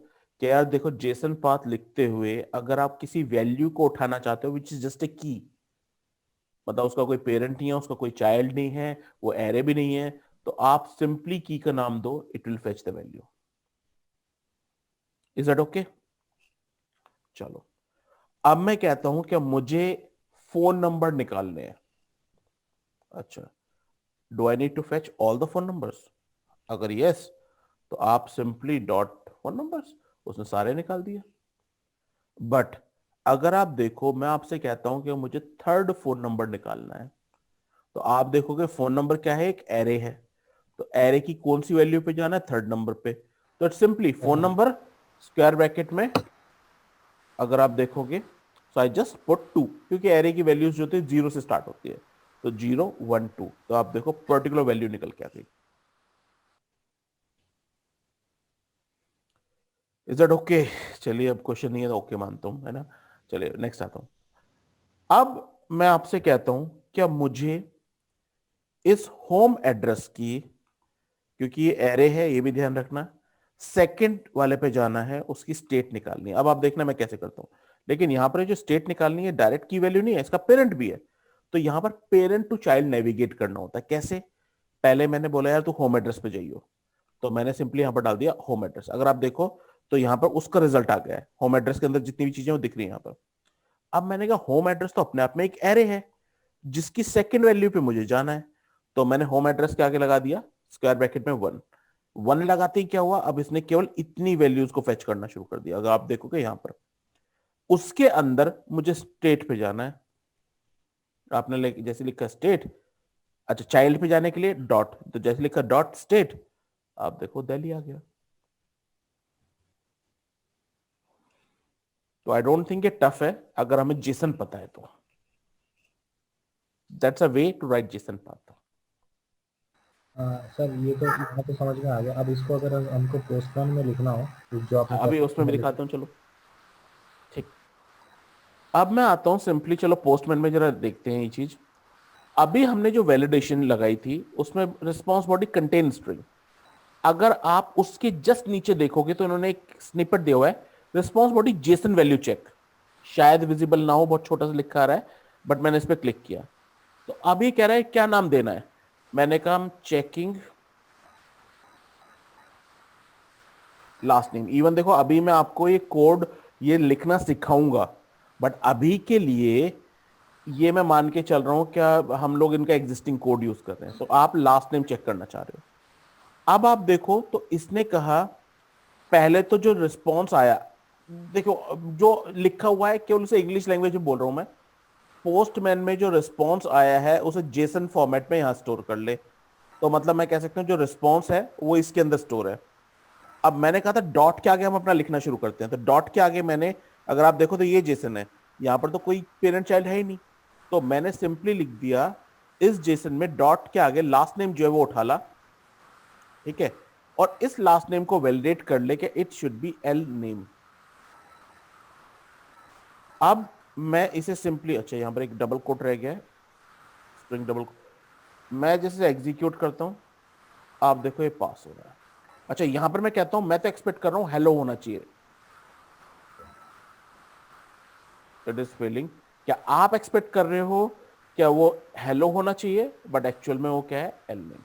कि यार देखो, जेसन पाथ लिखते हुए अगर आप किसी वैल्यू को उठाना चाहते हो विच इज जस्ट ए की, मतलब उसका कोई पेरेंट नहीं है, उसका कोई चाइल्ड नहीं है, वो एरे भी नहीं है, तो आप सिंपली की का नाम दो, it will fetch the value. Is that okay? चलो, अब मैं कहता हूं कि मुझे फोन नंबर निकालने हैं। अच्छा, do I need to fetch all the phone numbers? अगर यस, तो आप सिंपली डॉट फोन नंबर्स, उसने सारे निकाल दिए। बट अगर आप देखो, मैं आपसे कहता हूं कि मुझे थर्ड फोन नंबर निकालना है, तो आप देखोगे फोन नंबर क्या है, एक एरे है। तो एरे की कौन सी वैल्यू पे जाना है? थर्ड नंबर पे। तो it's simply phone number square bracket में, अगर आप देखोगे, सो आई जस्ट पुट 2, क्योंकि एरे की वैल्यूज जो होती है 0 से स्टार्ट होती है। तो 0 1 2, तो आप देखो पर्टिकुलर वैल्यू निकल के आ गई। Is that okay? चलिए, अब क्वेश्चन नहीं है तो ओके मानता हूं, है ना। चलिए नेक्स्ट आता हूं। अब मैं आपसे कहता हूं, क्या मुझे इस होम एड्रेस की, क्योंकि ये एरे है, ये भी ध्यान रखना, सेकंड वाले पे जाना है, उसकी स्टेट निकालनी है। अब आप देखना मैं कैसे करता हूं, लेकिन यहां पर जो स्टेट निकालनी है डायरेक्ट की वैल्यू नहीं है, इसका पेरेंट भी है। तो यहां पर पेरेंट टू चाइल्ड नेविगेट करना होता है। कैसे? पहले मैंने बोला यार तू होम एड्रेस पे जाइयो, तो मैंने सिंपली यहां पर डाल दिया होम एड्रेस। अगर आप देखो तो यहां पर उसका रिजल्ट आ गया है, होम एड्रेस के अंदर जितनी भी चीजें वो दिख रही है यहां पर। अब मैंने कहा होम एड्रेस तो अपने आप में एक एरे है, जिसकी सेकंड वैल्यू पे मुझे जाना है। तो मैंने होम एड्रेस के आगे लगा दिया स्क्वायर ब्रैकेट में 1। 1 लगाते ही क्या हुआ, अब इसने केवल इतनी वैल्यूज को फेच करना शुरू कर दिया। अगर आप देखोगे यहां पर, उसके अंदर मुझे स्टेट पे जाना है। आपने जैसे लिखा स्टेट, अच्छा चाइल्ड पे जाने के लिए डॉट, तो जैसे लिखा डॉट स्टेट, आप देखो दिल्ली आ गया। तो आई डोंट थिंक ये टफ है अगर हमें जेसन पता है तो। That's a way to write JSON path. Sir ये तो यहाँ तो समझ में आ गया। अब इसको अगर हमको पोस्टमैन में लिखना हो, तो जो आपने अभी उसमें भी दिखाता हूं, चलो ठीक। अब मैं आता हूं सिंपली, चलो पोस्टमैन में जरा देखते हैं ये चीज। अभी हमने जो वैलिडेशन लगाई थी उसमें रिस्पांस बॉडी कंटेन स्ट्रिंग, अगर आप उसके जस्ट नीचे देखोगे तो इन्होंने एक स्निपेट दिया हुआ है, response body JSON value check. शायद विजिबल ना हो, बहुत छोटा सा लिखा आ रहा है, बट मैंने इस पर क्लिक किया। तो अब ये कह रहा है क्या नाम देना है। मैंने कहा चेकिंग लास्ट नेम। इवन देखो, अभी मैं आपको ये कोड ये लिखना सिखाऊंगा, बट अभी के लिए ये मैं मान के चल रहा हूं क्या हम लोग इनका एग्जिस्टिंग कोड यूज कर रहे हैं। तो आप लास्ट नेम चेक करना चाह रहे हो। अब आप देखो तो इसने कहा, पहले तो जो रिस्पॉन्स आया, देखो जो लिखा हुआ है केवल उसे इंग्लिश लैंग्वेज में बोल रहा हूं मैं। पोस्टमैन में जो रिस्पॉन्स आया है उसे जेसन फॉर्मेट में यहां स्टोर कर ले। तो मतलब मैं कह सकता हूं जो रिस्पॉन्स है वो इसके अंदर स्टोर है। अब मैंने कहा था डॉट के आगे हम अपना लिखना शुरू करते हैं, तो डॉट के आगे मैंने, अगर आप देखो तो ये जेसन है, यहां पर तो कोई पेरेंट चाइल्ड है ही नहीं। तो मैंने सिंपली लिख दिया इस जेसन में डॉट के आगे लास्ट नेम जो है वो उठा ला, ठीक है, और इस लास्ट नेम को वैलिडेट कर ले कि it should B L name. अब मैं इसे सिंपली, अच्छा यहां पर एक डबल कोट रह गया है, स्प्रिंग डबल, मैं जैसे एग्जीक्यूट करता हूं, आप देखो ये पास हो रहा है। अच्छा यहां पर मैं कहता हूं, मैं तो एक्सपेक्ट कर रहा हूं हेलो होना चाहिए, इट इज फेलिंग। क्या आप एक्सपेक्ट कर रहे हो क्या वो हेलो होना चाहिए, बट एक्चुअल में वो क्या है, एल नेम।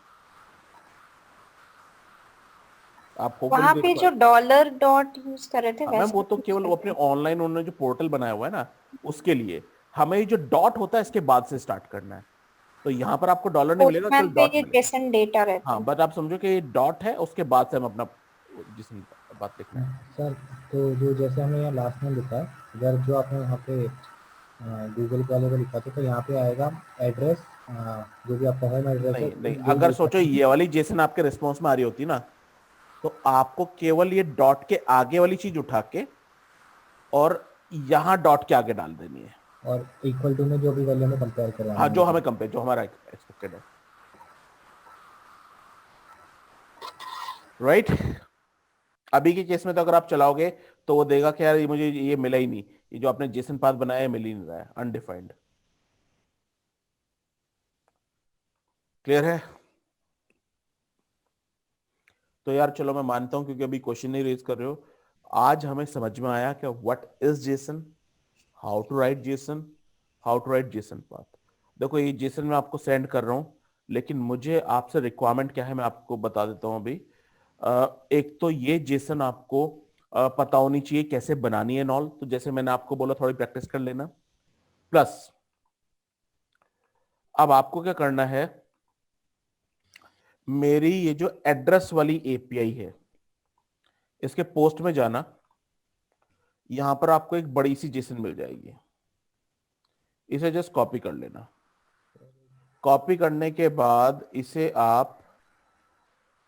आप वहां पे जो डॉलर डॉट यूज कर रहे थे मैम वैसे वो तो यूज केवल वो अपने करते हैं। ऑनलाइन उन्होंने जो पोर्टल बनाया हुआ है ना, उसके लिए हमें जो डॉट होता है इसके बाद से स्टार्ट करना है। तो यहाँ पर आपको डॉलर नहीं मिलेगा, केवल पोस्टमैन पे डॉट ये मिलेगा। जेसन डेटा रहता हाँ, है। बट आप समझो कि ये डॉट है, उसके बाद से हम अपना जिस बात लिखना है। सर तो जो जैसे हमने यहाँ लास्ट में लिखा है, अगर जो आपने यहाँ पे गूगल वाले को लिखा था, तो यहाँ पे आएगा एड्रेस, जो भी आपका होम एड्रेस है नहीं, वो अगर लिखा सोचो था। ये वाली जेसन आपके रिस्पॉन्स में आ रही होती ना, तो आपको केवल ये डॉट के आगे वाली चीज उठा के और यहां डॉट के आगे डाल देनी है। और इक्वल टू में जो भी वैल्यू हमें कंपेयर करवाना हाँ, है, जो हमें कंपेयर, जो हमारा एक्सपेक्टेड है, राइट। अभी के केस में तो अगर आप चलाओगे तो वो देगा कि यार ये मुझे ये मिला ही नहीं, ये जो आपने जेसन पाथ बनाया है मिल ही नहीं रहा है, अनडिफाइंड। क्लियर है? तो यार चलो मैं मानता हूं, क्योंकि अभी क्वेश्चन नहीं रेज कर रहे हो, आज हमें समझ में आया कि what is JSON, how to write JSON, how to write JSON path. देखो ये जेसन मैं आपको सेंड कर रहा हूं, लेकिन मुझे आपसे रिक्वायरमेंट क्या है मैं आपको बता देता हूं अभी। एक तो ये जेसन आपको पता होनी चाहिए कैसे बनानी है नॉल, तो जैसे मैंने आपको बोला थोड़ी प्रैक्टिस कर लेना। प्लस अब आपको क्या करना है, मेरी ये जो एड्रेस वाली एपीआई है इसके पोस्ट में जाना, यहां पर आपको एक बड़ी सी जेसन मिल जाएगी, इसे जस्ट कॉपी कर लेना। कॉपी करने के बाद इसे आप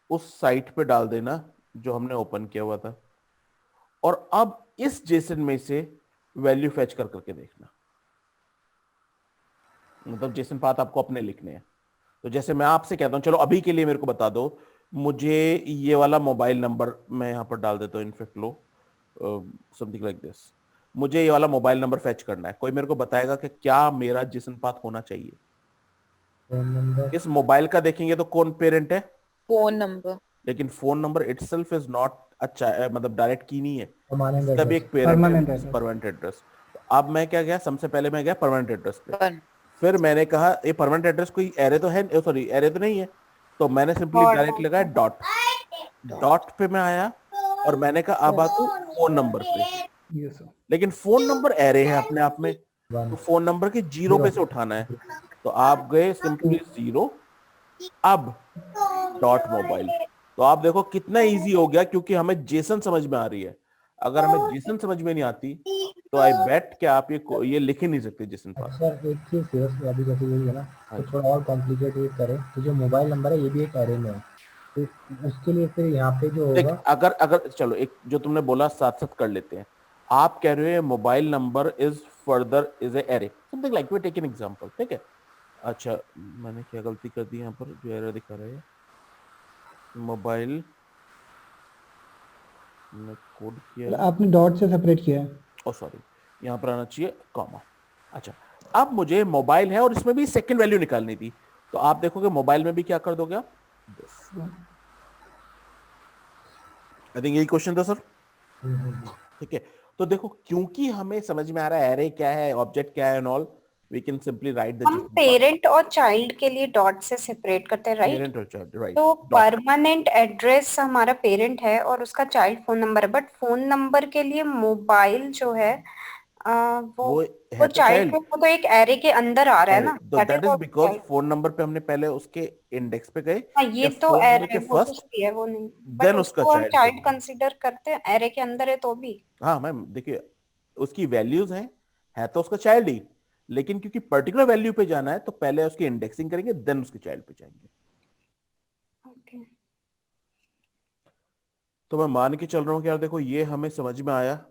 उस साइट पे डाल देना जो हमने ओपन किया हुआ था, और अब इस जेसन में से वैल्यू फेच कर करके देखना, मतलब जेसन पाथ आपको अपने लिखने हैं। तो जैसे मैं आपसे कहता हूं, चलो अभी के लिए मेरे को बता दो, मुझे ये वाला मोबाइल नंबर मैं यहां पर डाल देता हूं, in fact low something like this, मुझे ये वाला मोबाइल नंबर फेच करना है। कोई मेरे को बताएगा कि क्या मेरा जेसन पाथ होना चाहिए? फोन नंबर, इस मोबाइल का देखेंगे तो कौन पेरेंट है? Phone number. लेकिन phone number itself is not अच्छा, मतलब डायरेक्ट की नहीं है, परमानेंट इसका भी एड्रेस, एक पेरेंट है, परमानेंट एड्रेस। तो अब मैं क्या गया, सबसे पहले मैं गया परमानेंट एड्रेस पे, वन। फिर मैंने कहा ये परमानेंट एड्रेस कोई एरे तो है, सॉरी एरे तो नहीं है, तो मैंने सिंपली डॉट। डायरेक्ट लगाया डॉट। डॉट पे मैं आया और मैंने कहा अब आता हूं फोन नंबर पे, लेकिन फोन नंबर एरे है अपने आप में, वन तो फोन नंबर के जीरो जीरो। पे से उठाना है। तो आप गए सिंपली जीरो, अब डॉट मोबाइल। तो आप देखो कितना इजी हो गया, क्योंकि हमें जेसन समझ में आ रही है। अगर हमें जेसन समझ में नहीं आती तो आई बेट कि आप ये लिख ही नहीं सकते जेसन अच्छा पाथ। सर, एक चीज़ सीरियस अभी जैसे यही है ना, हाँ तो जी, थोड़ा और कॉम्प्लिकेटेड करें तो जो मोबाइल नंबर है ये भी एक एरे में है, तो उसके लिए फिर यहाँ पे जो देख होगा। अगर अगर चलो एक जो तुमने बोला साथ साथ कर लेते हैं। आप कह रहे हो mobile number is further is a array, something like we take an example, ठीक है। अच्छा, मैंने क्या गलती कर दी यहाँ पर जो एरर दिखा रहा है, मोबाइल ने कोड किया है, आपने डॉट से सेपरेट किया है। ओ सॉरी, यहाँ पर आना चाहिए कॉमा। अच्छा, अब मुझे मोबाइल है और इसमें भी सेकंड वैल्यू निकालनी थी, तो आप देखोगे मोबाइल में भी क्या कर दोगे आप, दिस। आई थिंक यही क्वेश्चन था सर, ठीक है। तो देखो क्योंकि हमें समझ में आ रहा है एरे क्या है, ऑब्जेक्ट क्या है and all, we can simply write the हम पेरेंट और चाइल्ड के लिए डॉट से सेपरेट करते हैं, राइट? पेरेंट और चाइल्ड, राइट। तो परमानेंट एड्रेस हमारा पेरेंट है और उसका चाइल्ड फोन नंबर है, बट फोन नंबर के लिए मोबाइल जो है वो है तो चाइल्ड चाइल्ड, है, वो तो एक एरे के अंदर आ रहा है ना, तो that that is is also because child. Phone number पे हमने पहले उसके इंडेक्स पे गए हाँ, कि ये तो फोन नंबर एरे, के वो तो फर्स्ट, सही है, वो नहीं, बट देन उसका उसको हम चाइल्ड चाइल्ड फोन। कंसीडर करते हैं, एरे के अंदर है तो भी। हाँ मैम देखिए, उसकी वैल्यूज हैं, है तो उसका चाइल्ड ही, लेकिन क्योंकि पर्टिकुलर वैल्यू पे जाना है तो पहले उसकी इंडेक्सिंग करेंगे देन उसके चाइल्ड पे जाएंगे। ओके। तो मैं मान के चल रहा हूं कि यार देखो ये हमें समझ में आया,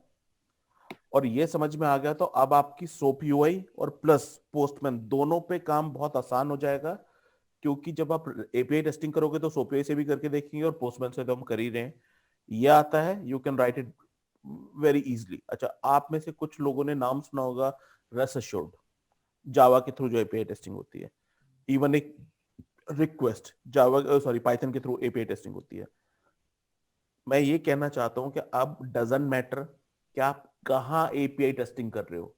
और ये समझ में आ गया तो अब आपकी सोप यूआई और प्लस पोस्टमैन दोनों पे काम बहुत आसान हो जाएगा, क्योंकि जब आप एपीआई टेस्टिंग करोगे तो सोप यूआई से भी करके देखेंगे और पोस्टमैन से तो हम कर ही रहे हैं, ये आता है, you can write it very easily. अच्छा, आप में से कुछ लोगों ने नाम सुना होगा रेस्ट एश्योर्ड, जावा के थ्रू जो एपीआई टेस्टिंग होती है, इवन एक रिक्वेस्ट जावा सॉरी पाइथन के थ्रू एपीआई टेस्टिंग होती है। मैं ये कहना चाहता हूं कि अब डजंट मैटर कि आप कहां एपीआई टेस्टिंग कर रहे हो,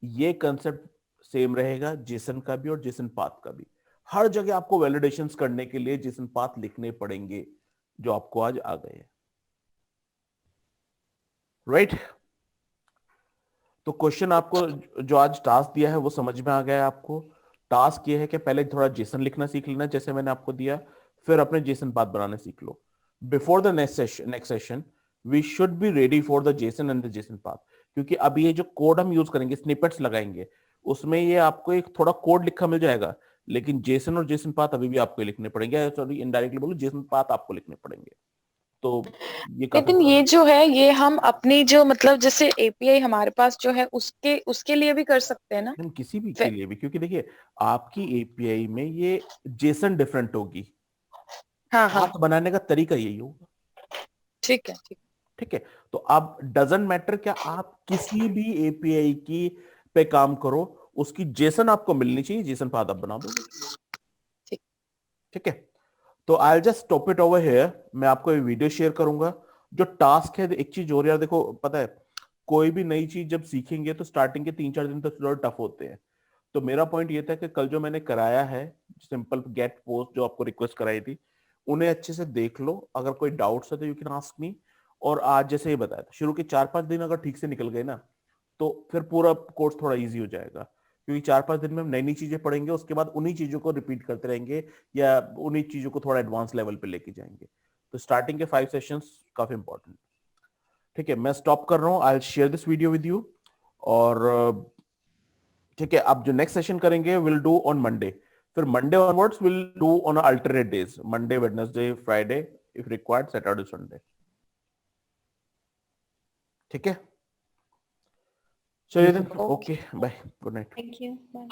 ये कंसेप्ट सेम रहेगा जेसन का भी और जेसन पाथ का भी। हर जगह आपको वैलिडेशंस करने के लिए जेसन पाथ लिखने पड़ेंगे, जो आपको आज आ गए हैं, राइट। तो क्वेश्चन आपको जो आज टास्क दिया है वो समझ में आ गया है आपको। टास्क ये है कि पहले थोड़ा जेसन लिखना सीख लेना जैसे मैंने आपको दिया, फिर अपने जेसन पाथ बनाने सीख लो। Before the next session we should be ready for the JSON and the JSON path, क्योंकि अब ये जो कोड हम यूज करेंगे, स्निपेट्स लगाएंगे, उसमें ये आपको एक थोड़ा कोड लिखा मिल जाएगा, लेकिन जेसन और जेसन पाथ अभी भी आपको लिखने पड़ेंगे। सॉरी, इनडायरेक्टली बोलो, जेसन पाथ आपको लिखने पड़ेंगे। तो ये काफी लेकिन ये जो है ये हम अपनी जो मतलब जैसे एपीआई हमारे पास जो है उसके लिए भी कर सकते हैं ना? हम किसी भी के लिए भी, क्योंकि देखिए आपकी एपीआई में ये जेसन डिफरेंट होगी, हाँ पाथ बनाने का तरीका यही होगा। ठीक है, ठीक। ठीक है, तो अब डजंट मैटर क्या आप किसी भी एपीआई की पे काम करो, उसकी जेसन आपको मिलनी चाहिए, जेसन पाथ आप बना दोगे। ठीक। ठीक है, तो I just stop it over here. मैं आपको ये वीडियो शेयर करूंगा। जो टास्क है, एक चीज और यार देखो, पता है कोई भी नई चीज जब सीखेंगे तो स्टार्टिंग के 3-4 दिन तक थोड़ा टफ होते हैं। तो मेरा पॉइंट ये था कि कल जो मैंने कराया है सिंपल गेट पोस्ट जो आपको रिक्वेस्ट कराई थी, उन्हें अच्छे से देख लो। अगर कोई डाउट्स है तो यू कैन आस्क मी। और आज जैसे ही बताया था, शुरू के 4-5 दिन अगर ठीक से निकल गए ना, तो फिर पूरा कोर्स थोड़ा इजी हो जाएगा, क्योंकि 4-5 दिन में हम नई नई चीजें पढ़ेंगे, उसके बाद उन्हीं चीजों को रिपीट करते रहेंगे या उन्हीं चीजों को थोड़ा एडवांस लेवल पे लेके जाएंगे। तो स्टार्टिंग के 5 सेशंस काफी इंपॉर्टेंट। ठीक है, मैं स्टॉप कर रहा हूँ। I share this video with you. और ठीक है, अब जो नेक्स्ट सेशन करेंगे विल डू ऑन मंडे। फिर Monday onwards will do on alternate days, Monday, Wednesday, Friday, if required Saturday, Sunday. ठीक है, चलिए, okay, bye, good night. Thank you, bye.